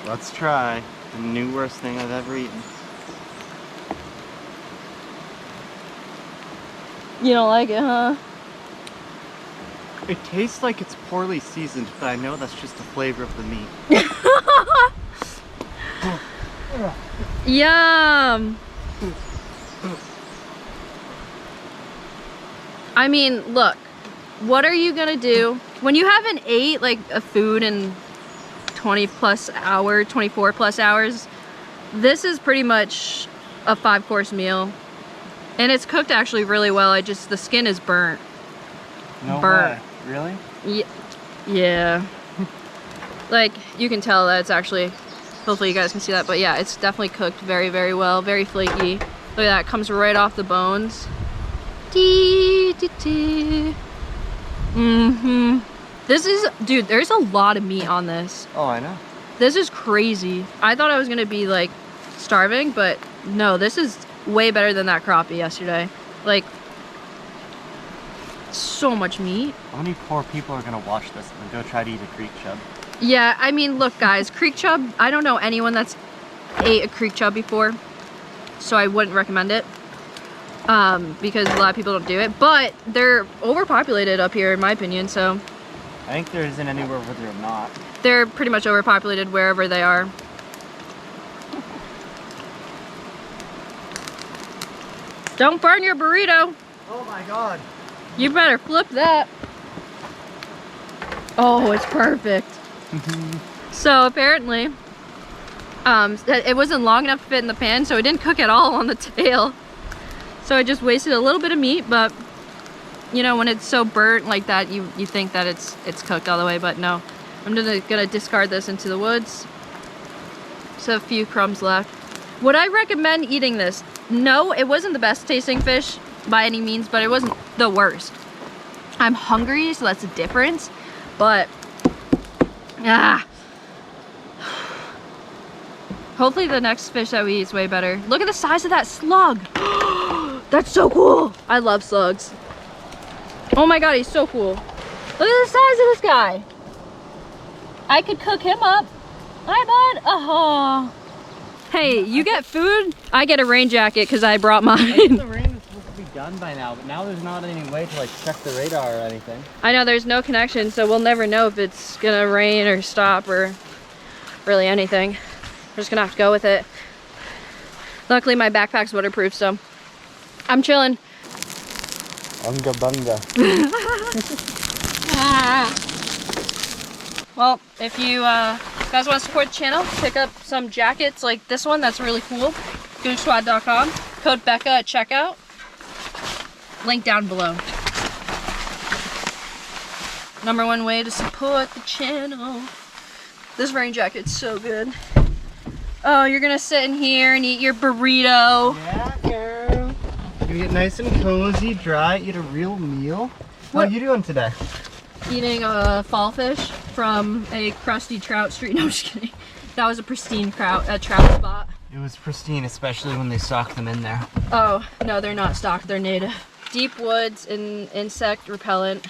Let's try the new worst thing I've ever eaten. You don't like it, huh? It tastes like it's poorly seasoned, but I know that's just the flavor of the meat. Yum. I mean, look, what are you gonna do when you haven't ate like a food in 24 plus hours? This is pretty much a 5-course meal, and it's cooked actually really well. The skin is burnt. No Burnt. way. Really? Yeah. Like, you can tell that it's actually, hopefully you guys can see that, but yeah, it's definitely cooked very, very well, very flaky. Look at that, it comes right off the bones. This is, dude, there's a lot of meat on this. Oh, I know. This is crazy. I thought I was gonna be like starving, but no, this is way better than that crappie yesterday. Like, so much meat. How many poor people are gonna watch this and go try to eat a creek chub? Yeah, I mean, look guys, creek chub, I don't know anyone that's ate a creek chub before, so I wouldn't recommend it, because a lot of people don't do it, but they're overpopulated up here in my opinion, so. I think there isn't anywhere where they're not. They're pretty much overpopulated wherever they are. Don't burn your burrito. Oh my god. You better flip that. Oh, it's perfect. So apparently, it wasn't long enough to fit in the pan, so it didn't cook at all on the tail. So I just wasted a little bit of meat, but you know, when it's so burnt like that, you think that it's cooked all the way, but no. I'm gonna discard this into the woods. So a few crumbs left. Would I recommend eating this? No, it wasn't the best tasting fish by any means, but it wasn't the worst. I'm hungry, so that's a difference, but hopefully the next fish that we eat is way better. Look at the size of that slug. That's so cool. I love slugs. Oh my god, he's so cool. Look at the size of this guy. I could cook him up. Hi, bud. Oh. Hey, you get food, I get a rain jacket because I brought I think mine. the rain is supposed to be done by now, but now there's not any way to like check the radar or anything. I know there's no connection, so we'll never know if it's gonna rain or stop or really anything. We're just gonna have to go with it. Luckily my backpack's waterproof, so I'm chilling. Unga bunga. Well, if you guys want to support the channel, pick up some jackets like this one that's really cool. GOOGAN.com. Code Becca at checkout. Link down below. #1 way to support the channel. This rain jacket's so good. Oh, you're gonna sit in here and eat your burrito. Yeah, girl. You get nice and cozy, dry, eat a real meal. What are you doing today? Eating a fall fish from a crusty trout street. No, I'm just kidding. That was a pristine trout spot. It was pristine, especially when they stocked them in there. Oh, no, they're not stocked, they're native. Deep woods and insect repellent.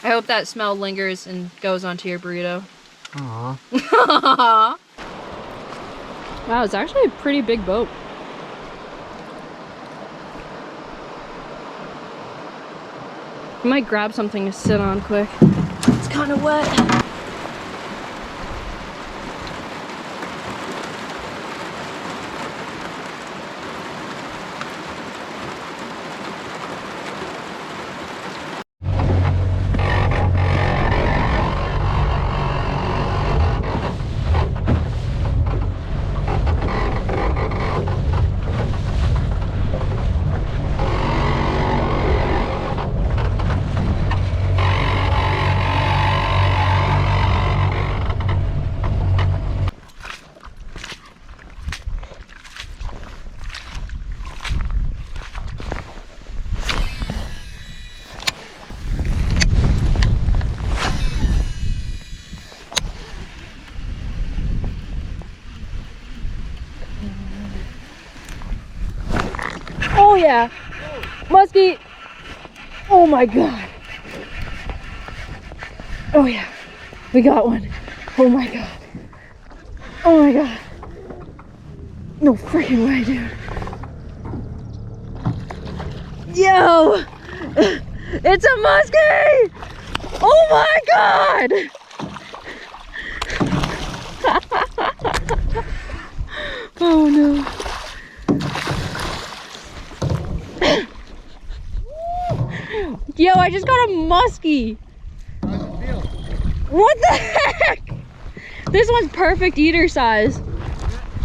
I hope that smell lingers and goes onto your burrito. Aww. Wow, it's actually a pretty big boat. I might grab something to sit on quick. It's kind of wet. Oh yeah, muskie. Oh my god. Oh yeah, we got one. Oh my god. Oh my god. No freaking way, dude. Yo, it's a muskie. Oh my god. Oh no. Yo, I just got a muskie. How's it feel? What the heck? This one's perfect eater size.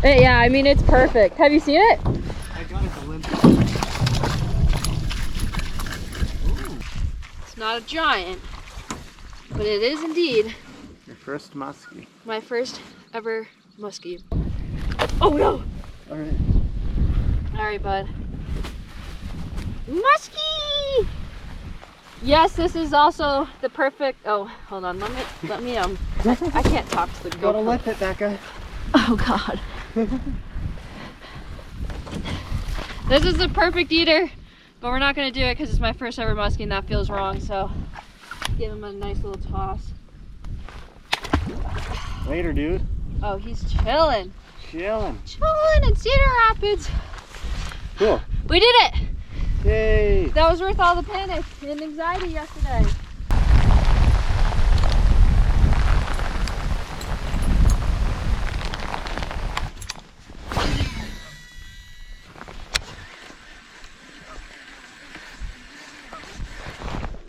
Yeah, I mean, it's perfect. Have you seen it? I got a glimpse. It's not a giant, but it is indeed Your first muskie. my first ever muskie. Oh no! Alright. Alright, bud. Muskie! Yes, this is also the perfect. Oh, hold on. Let me. I can't talk to the GoPro. Gotta lift it, Becca. Oh God. This is the perfect eater, but we're not gonna do it because it's my first ever muskie and that feels wrong. So give him a nice little toss. Later, dude. Oh, he's chilling. Chilling. Chilling in Cedar Rapids. Cool. We did it. Yay. That was worth all the panic and anxiety yesterday.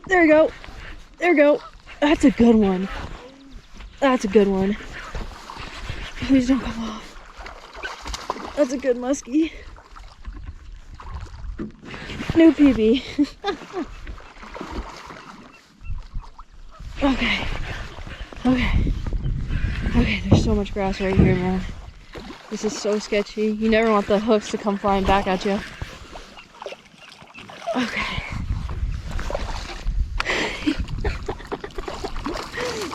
There we go. There we go. That's a good one. That's a good one. Please don't come off. That's a good muskie. New PB. Okay. Okay. Okay, there's so much grass right here, man. This is so sketchy. You never want the hooks to come flying back at you. Okay.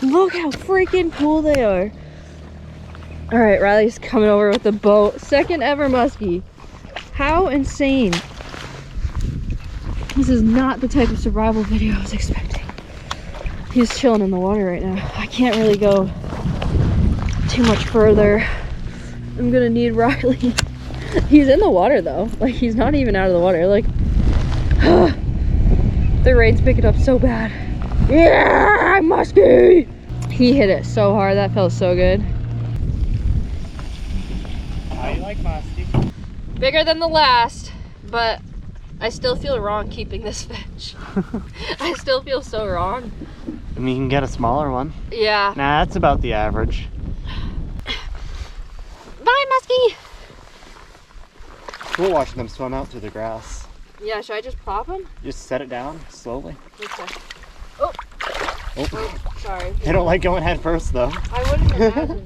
Look how freaking cool they are. Alright, Riley's coming over with the boat. Second ever muskie. How insane. This is not the type of survival video I was expecting. He's chilling in the water right now. I can't really go too much further. I'm gonna need Riley. He's in the water though. Like, he's not even out of the water. Like, the rain's picking up so bad. Yeah, muskie! He hit it so hard. That felt so good. How you like muskie? Bigger than the last, but I still feel wrong keeping this fish. I still feel so wrong. I mean, you can get a smaller one. Yeah. Nah, that's about the average. Bye, muskie! Cool watching them swim out through the grass. Yeah, should I just plop him? Just set it down slowly. Okay. Oh! Oh. Sorry. They don't like going head first though. I wouldn't imagine.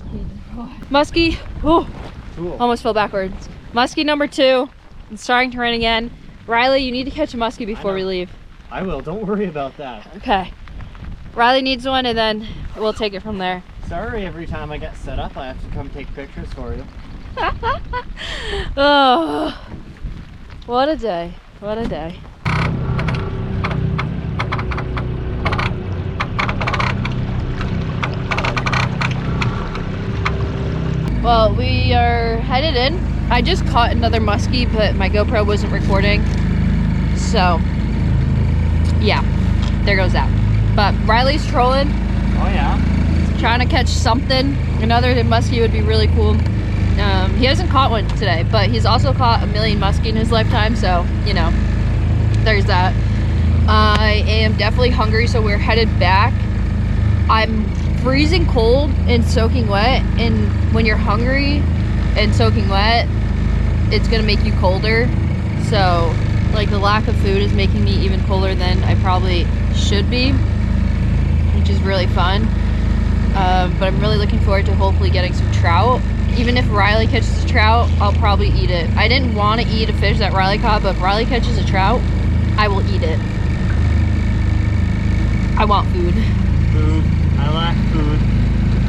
Muskie, oh, Cool. almost fell backwards. Muskie number 2, it's starting to rain again. Riley, you need to catch a muskie before we leave. I will, don't worry about that. Okay. Riley needs one and then we'll take it from there. Sorry, every time I get set up, I have to come take pictures for you. Oh, what a day, what a day. Well, we are headed in. I just caught another muskie, but my GoPro wasn't recording. So, yeah, there goes that. But Riley's trolling. Oh yeah? Trying to catch something. Another muskie would be really cool. He hasn't caught one today, but he's also caught a million muskie in his lifetime, so, you know, there's that. I am definitely hungry, so we're headed back. I'm freezing cold and soaking wet, and when you're hungry and soaking wet, it's gonna make you colder. So, like, the lack of food is making me even colder than I probably should be, which is really fun. But I'm really looking forward to hopefully getting some trout. Even if Riley catches a trout, I'll probably eat it. I didn't want to eat a fish that Riley caught, but if Riley catches a trout, I will eat it. I want food. Food. I lack food.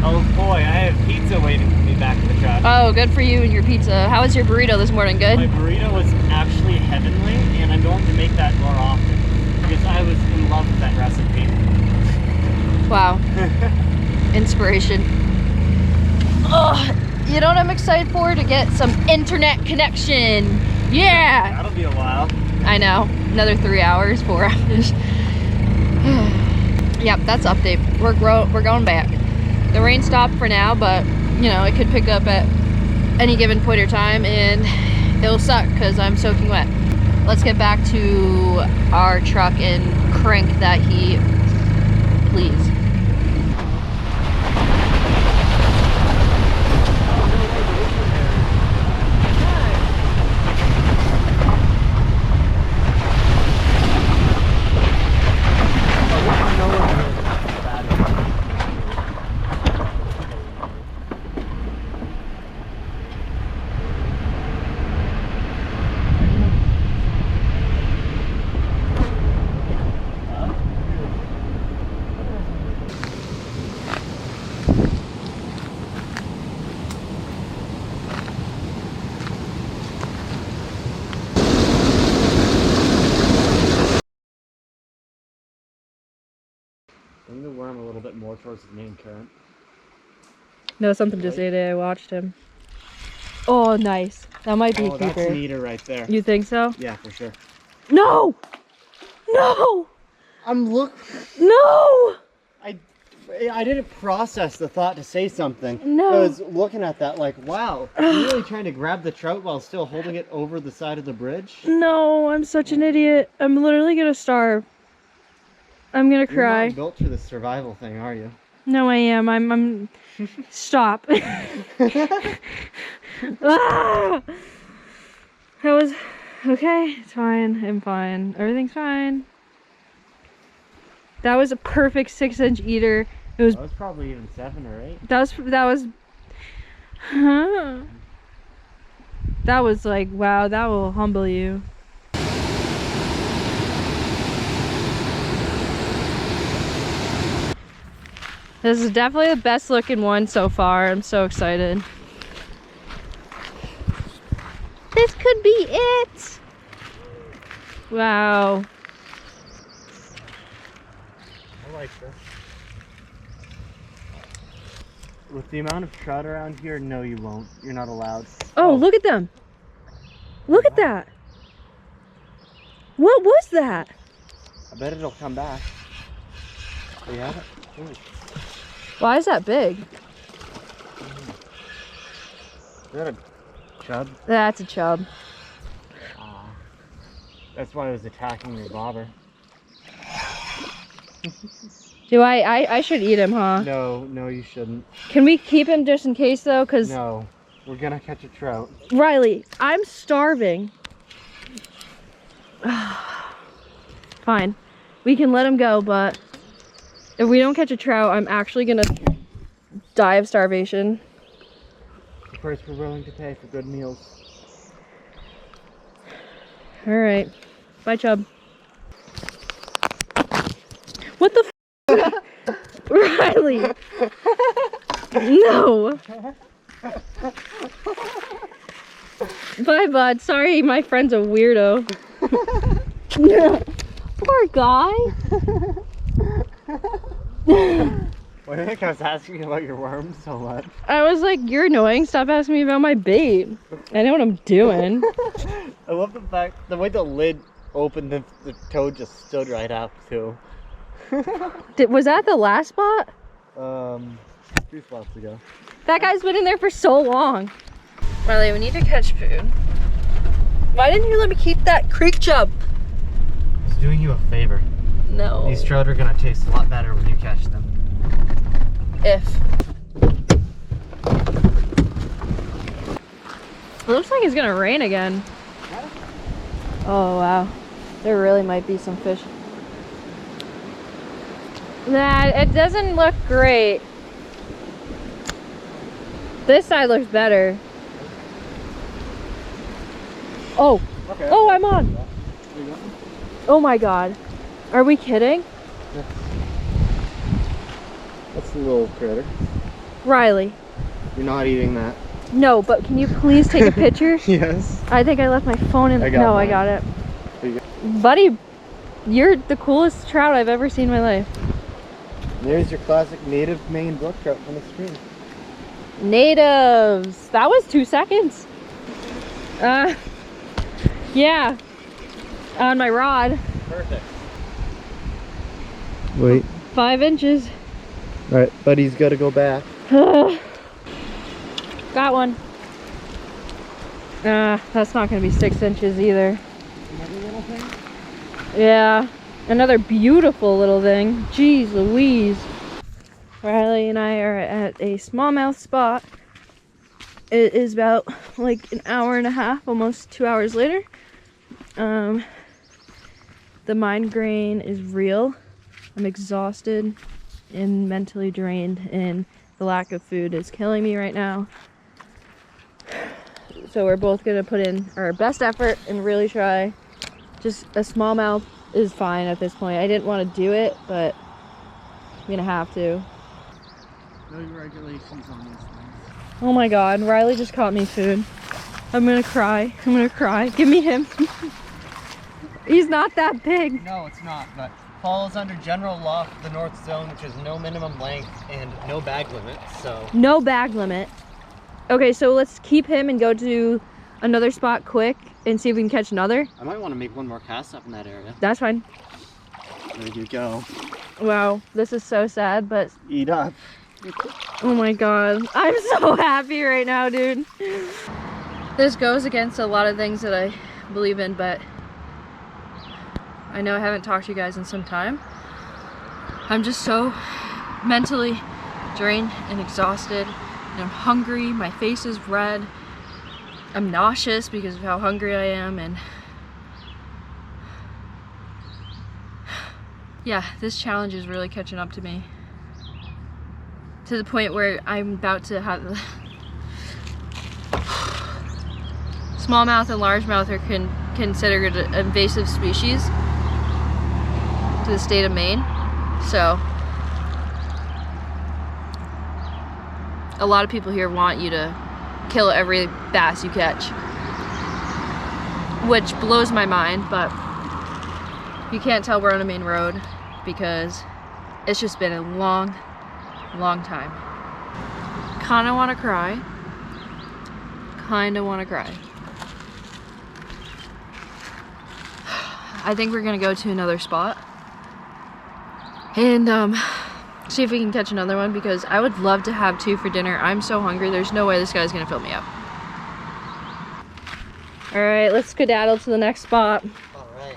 Oh boy, I have pizza waiting for me back in the truck. Oh, good for you and your pizza. How was your burrito this morning? Good? My burrito was actually heavenly, and I'm going to make that more often because I was in love with that recipe. Wow. Inspiration. Ugh. You know what I'm excited for? To get some internet connection. Yeah! That'll be a while. I know. Another 3 hours, 4 hours. Yep, that's update. We're going back. The rain stopped for now, but you know, it could pick up at any given point or time, and it'll suck because I'm soaking wet. Let's get back to our truck and crank that heat, please. Bring the worm a little bit more towards the main current. No, something just ate it. I watched him. Oh, nice. That might be a keeper. That's an eater right there. You think so? Yeah, for sure. No! No! No! I didn't process the thought to say something. No. I was looking at that like, wow, I'm really trying to grab the trout while still holding it over the side of the bridge. No, I'm such an idiot. I'm literally gonna starve. I'm gonna cry. You're not built for the survival thing, are you? No, I am. I'm Stop. Ah! That was okay. It's fine. I'm fine. Everything's fine. That was a perfect 6-inch eater. It was. That was probably even 7 or 8. That was like, wow. That will humble you. This is definitely the best looking one so far. I'm so excited. This could be it. Wow. I like this. With the amount of trout around here, no you won't. You're not allowed. Oh, look at them. Look at that. What was that? I bet it'll come back. Oh, you have it? Ooh. Why is that big? Is that a chub? That's a chub. That's why it was attacking your bobber. Do I should eat him, huh? No, you shouldn't. Can we keep him just in case though? Cause No, we're gonna catch a trout. Riley, I'm starving. Fine. We can let him go, but If we don't catch a trout, I'm actually gonna die of starvation. The price we're willing to pay for good meals. All right, bye, Chubb. What the f? Riley? No. Bye, bud. Sorry, my friend's a weirdo. Poor guy. Why do you think I was asking about your worms so much? I was like, you're annoying. Stop asking me about my bait. I know what I'm doing. I love the fact, the way the lid opened, the toad just stood right up too. Was that the last spot? 3 spots ago. That guy's been in there for so long. Riley, we need to catch food. Why didn't you let me keep that creek chub? I was doing you a favor. No. These trout are gonna taste a lot better when you catch them. If. It looks like it's gonna rain again. Oh wow. There really might be some fish. Nah, it doesn't look great. This side looks better. Oh. Okay. Oh, I'm on. Oh my god. Are we kidding? That's a little critter. Riley. You're not eating that. No, but can you please take a picture? Yes. I think I left my phone in. I got No, I mine. got it. There you Buddy, you're the coolest trout I've ever seen in my life. There's your classic native Maine brook trout from the stream. Natives. That was 2 seconds. Yeah. On my rod. Perfect. Wait. 5 inches. Alright, buddy's gotta go back. Got one. That's not gonna be 6 inches either. Another little thing? Yeah. Another beautiful little thing. Jeez Louise. Riley and I are at a smallmouth spot. It is about like an hour and a half, almost 2 hours later. The migraine is real. I'm exhausted and mentally drained, and the lack of food is killing me right now. So we're both gonna put in our best effort and really try. Just a smallmouth is fine at this point. I didn't want to do it, but I'm gonna have to. No regulations on these things. Oh my god, Riley just caught me food. I'm gonna cry. I'm gonna cry. Give me him. He's not that big. No, it's not, but falls under general law for the North Zone, which is no minimum length and no bag limit, so. No bag limit. Okay, so let's keep him and go to another spot quick and see if we can catch another. I might want to make one more cast up in that area. That's fine. There you go. Wow, this is so sad, but Eat up. oh my god. I'm so happy right now, dude. This goes against a lot of things that I believe in, but I know I haven't talked to you guys in some time. I'm just so mentally drained and exhausted, and I'm hungry. My face is red. I'm nauseous because of how hungry I am, and yeah, this challenge is really catching up to me. To the point where I'm about to have smallmouth and largemouth are considered an invasive species to the state of Maine. So a lot of people here want you to kill every bass you catch, which blows my mind, but you can't tell we're on a main road because it's just been a long time. Kinda wanna cry. Kinda wanna cry. I think we're gonna go to another spot and see if we can catch another one, because I would love to have 2 for dinner. I'm so hungry. There's no way this guy's gonna fill me up. All right, let's skedaddle to the next spot. All right.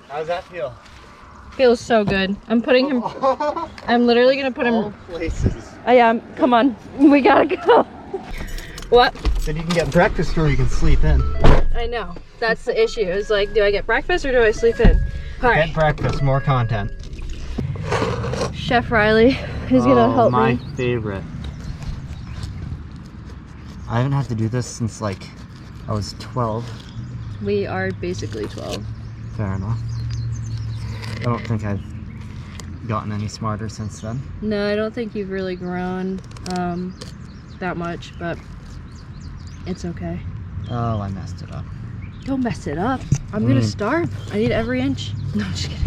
How's that feel? Feels so good. I'm putting him. I'm literally gonna put All him. places. I am. Come on, we gotta go. What? Then you can get breakfast or you can sleep in. I know. That's the issue. It's like, do I get breakfast or do I sleep in? All right. Get breakfast, more content. Chef Riley is gonna help my me. favorite. I haven't had to do this since like I was 12. We are basically 12. Fair enough. I don't think I've gotten any smarter since then. No, I don't think you've really grown that much, but it's okay. Oh, I messed it up. Don't mess it up. I'm gonna starve. I need every inch. No, I'm just kidding.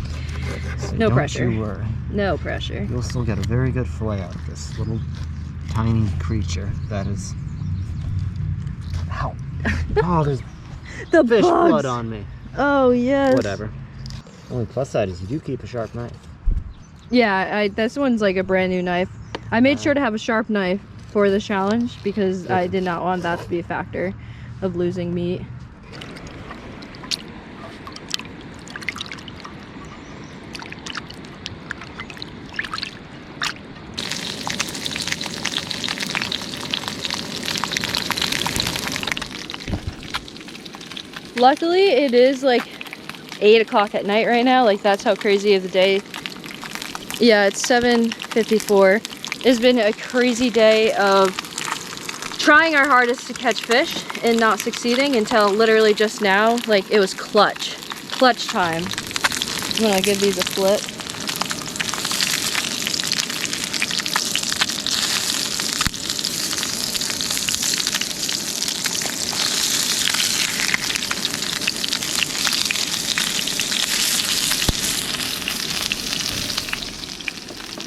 So No don't pressure. you worry. No pressure. You'll still get a very good fillet out of this little tiny creature that is. Ow. Oh, there's The fish bugs. blood on me. Oh yes. Whatever. Only plus side is you do keep a sharp knife. Yeah, this one's like a brand new knife. I made sure to have a sharp knife for the challenge because I did not want that to be a factor of losing meat. Luckily, it is like 8 o'clock at night right now. Like, that's how crazy of the day. Yeah, it's 7:54. It's been a crazy day of trying our hardest to catch fish and not succeeding until literally just now. Like, it was clutch time. I'm gonna give these a flip.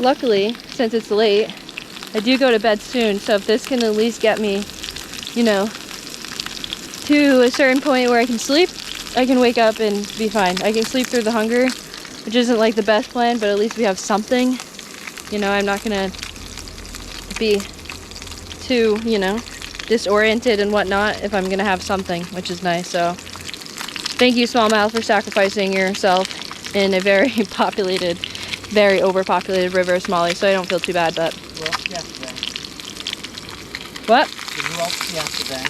Luckily, since it's late, I do go to bed soon, so if this can at least get me, you know, to a certain point where I can sleep, I can wake up and be fine. I can sleep through the hunger, which isn't like the best plan, but at least we have something. You know, I'm not gonna be too, you know, disoriented and whatnot if I'm gonna have something, which is nice. So thank you, smallmouth, for sacrificing yourself in a very populated, very overpopulated river of Smalley, so I don't feel too bad. But Who else do you have to thank? what? Who else do you have to thank?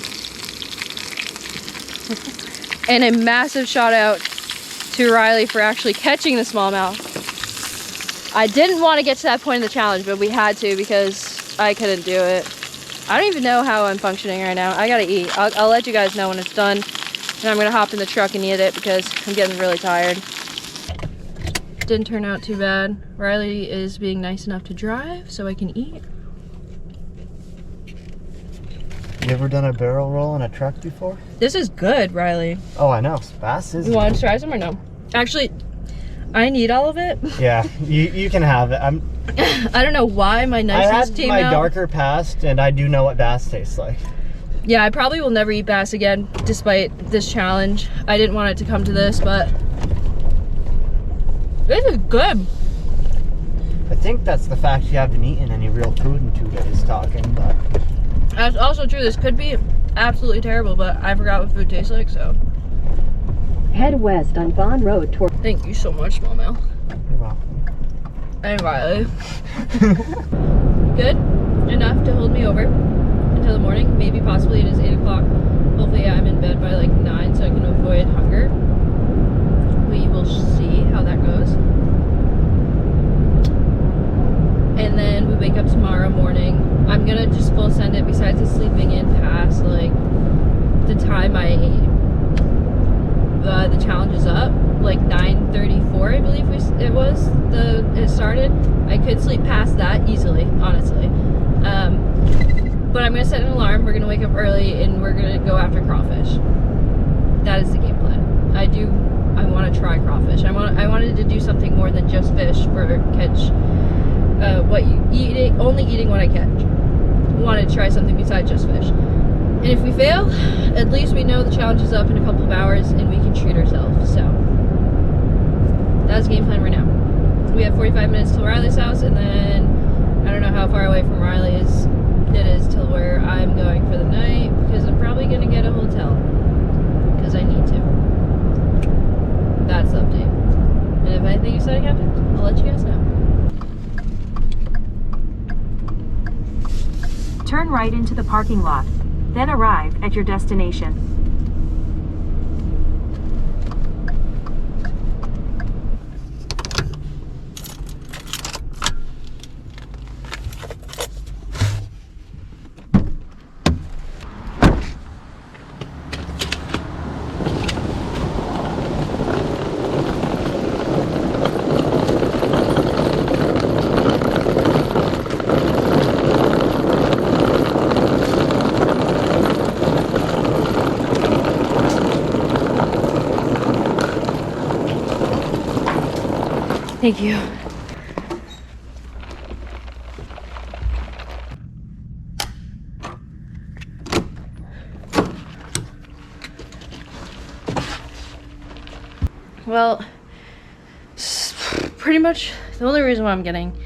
And a massive shout out to Riley for actually catching the smallmouth. I didn't want to get to that point in the challenge, but we had to because I couldn't do it. I don't even know how I'm functioning right now. I gotta eat. I'll let you guys know when it's done, and I'm gonna hop in the truck and eat it because I'm getting really tired. Didn't turn out too bad. Riley is being nice enough to drive so I can eat. You ever done a barrel roll in a truck before? This is good, Riley. Oh, I know. Bass is. You want to try some or no? Actually, I need all of it. Yeah, you can have it. I don't know why my I niceness had came my out. darker past, and I do know what bass tastes like. Yeah, I probably will never eat bass again, despite this challenge. I didn't want it to come to this, but this is good. I think that's the fact you haven't eaten any real food in 2 days talking, but. That's also true. This could be absolutely terrible, but I forgot what food tastes like, so. Head west on Vaughn Road toward. Thank you so much, smallmouth. You're welcome. And Riley. Good enough to hold me over until the morning. Maybe possibly it is 8 o'clock. Hopefully I'm in bed by like 9 so I can avoid hunger. We will see how that goes. And then we wake up tomorrow morning. I'm gonna just full send it besides the sleeping in past like the time the challenge is up, like 9:34 I believe it started. I could sleep past that easily, honestly. But I'm gonna set an alarm. We're gonna wake up early and we're gonna go after crawfish. That is the game plan. I want to try crawfish. I wanted to do something more than just fish for catch. Only eating what I catch. I wanted to try something besides just fish. And if we fail, at least we know the challenge is up in a couple of hours and we can treat ourselves. So that's the game plan right now. We have 45 minutes till Riley's house, and then I don't know how far away from Riley it is till where I'm going for the night, because I'm probably gonna get a hotel because I need to. That's the update. And if anything exciting happens, I'll let you guys know. Turn right into the parking lot, then arrive at your destination. Thank you. Well, pretty much the only reason why I'm getting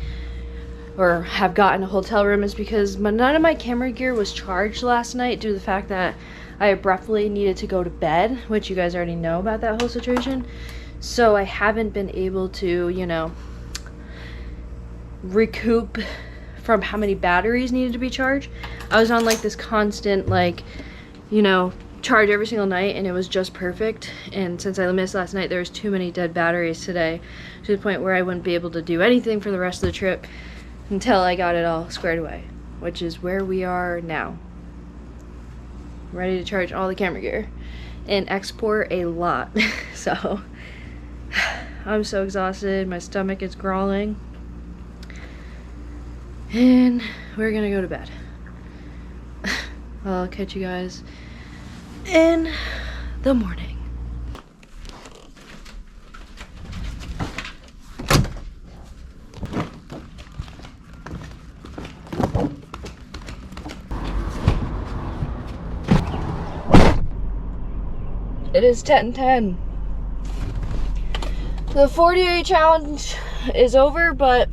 or have gotten a hotel room is because none of my camera gear was charged last night due to the fact that I abruptly needed to go to bed, which you guys already know about that whole situation. So I haven't been able to, you know, recoup from how many batteries needed to be charged. I was on like this constant, like, you know, charge every single night, and it was just perfect. And since I missed last night, there was too many dead batteries today to the point where I wouldn't be able to do anything for the rest of the trip until I got it all squared away, which is where we are now. Ready to charge all the camera gear and export a lot. So I'm so exhausted, my stomach is growling, and we're gonna go to bed. I'll catch you guys in the morning. It is 10:10. The 48 challenge is over, but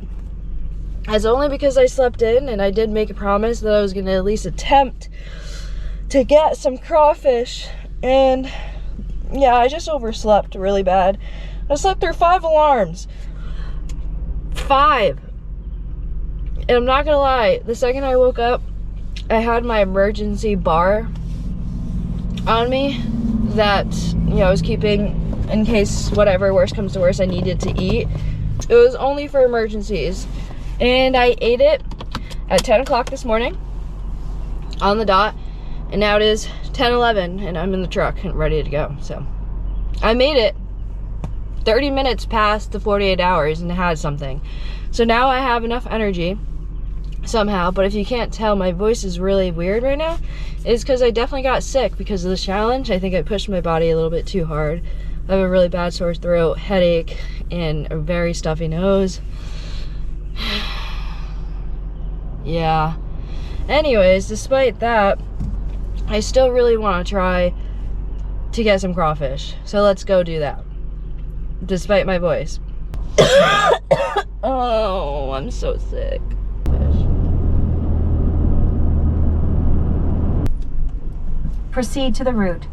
that's only because I slept in, and I did make a promise that I was gonna at least attempt to get some crawfish. And yeah, I just overslept really bad. I slept through 5 alarms. 5. And I'm not gonna lie, the second I woke up, I had my emergency bar on me that, you know, I was keeping in case whatever worst comes to worst I needed to eat. It was only for emergencies, and I ate it at 10 o'clock this morning on the dot, and now it is 10:11 and I'm in the truck and ready to go. So I made it 30 minutes past the 48 hours and had something. So now I have enough energy somehow. But if you can't tell, my voice is really weird right now. It's because I definitely got sick because of this challenge. I think I pushed my body a little bit too hard. I have a really bad sore throat, headache, and a very stuffy nose. Yeah. Anyways, despite that, I still really want to try to get some crawfish. So let's go do that. Despite my voice. Oh, I'm so sick. Proceed to the route.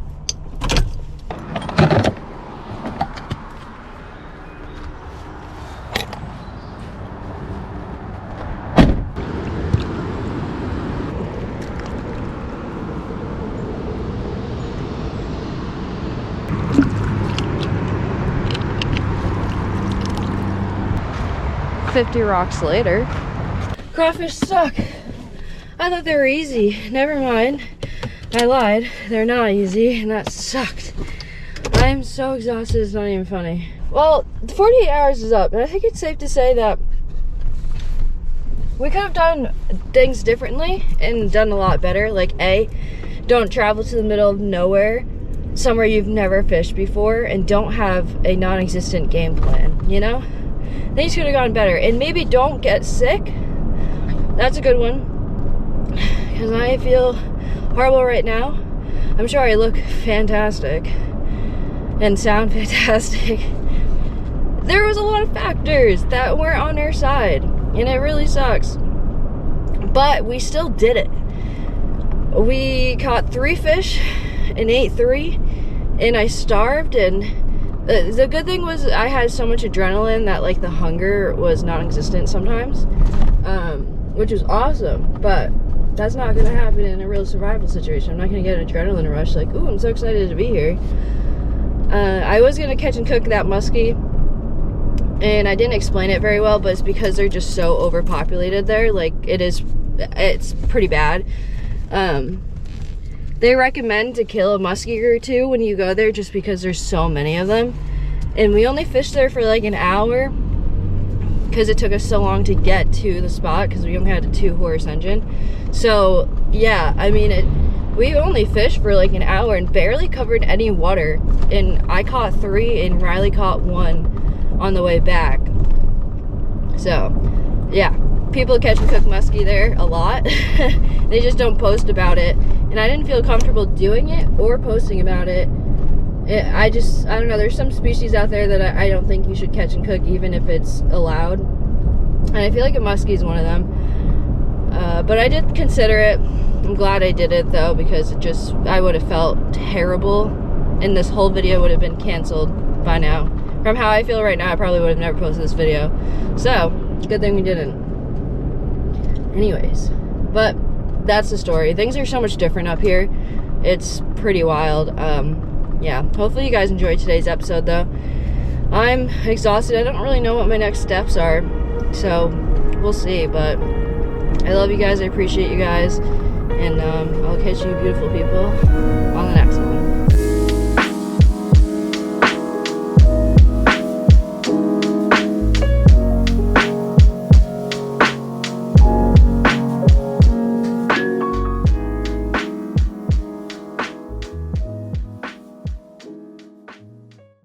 $50 rocks later. Crawfish suck. I thought they were easy. Never mind. I lied. They're not easy, and that sucked. I'm so exhausted, it's not even funny. Well, the 48 hours is up, and I think it's safe to say that we could have done things differently and done a lot better. Like, A, don't travel to the middle of nowhere, somewhere you've never fished before, and don't have a non-existent game plan, you know? Things could have gone better. And maybe don't get sick. That's a good one. Because I feel horrible right now. I'm sure I look fantastic and sound fantastic. There was a lot of factors that weren't on our side, and it really sucks. But we still did it. We caught 3 fish and ate 3, and I starved. And the good thing was I had so much adrenaline that like the hunger was non-existent sometimes, which was awesome. But that's not gonna happen in a real survival situation. I'm not gonna get an adrenaline rush like, ooh, I'm so excited to be here. I was gonna catch and cook that muskie, and I didn't explain it very well, but it's because they're just so overpopulated there. Like, it's pretty bad. They recommend to kill a muskie or 2 when you go there just because there's so many of them. And we only fished there for like an hour because it took us so long to get to the spot because we only had a 2-horse engine. So yeah, I mean, we only fished for like an hour and barely covered any water. And I caught 3 and Riley caught 1 on the way back. So, yeah, people catch and cook muskie there a lot. They just don't post about it, and I didn't feel comfortable doing it or posting about it. I don't know, there's some species out there that I don't think you should catch and cook even if it's allowed, and I feel like a muskie is one of them. But I did consider it. I'm glad I did it though, because I would have felt terrible, and this whole video would have been canceled by now. From how I feel right now, I probably would have never posted this video. So, good thing we didn't. Anyways, but that's the story. Things are so much different up here. It's pretty wild. Yeah, hopefully you guys enjoyed today's episode though. I'm exhausted. I don't really know what my next steps are, so we'll see, but I love you guys. I appreciate you guys, and I'll catch you beautiful people on the next one.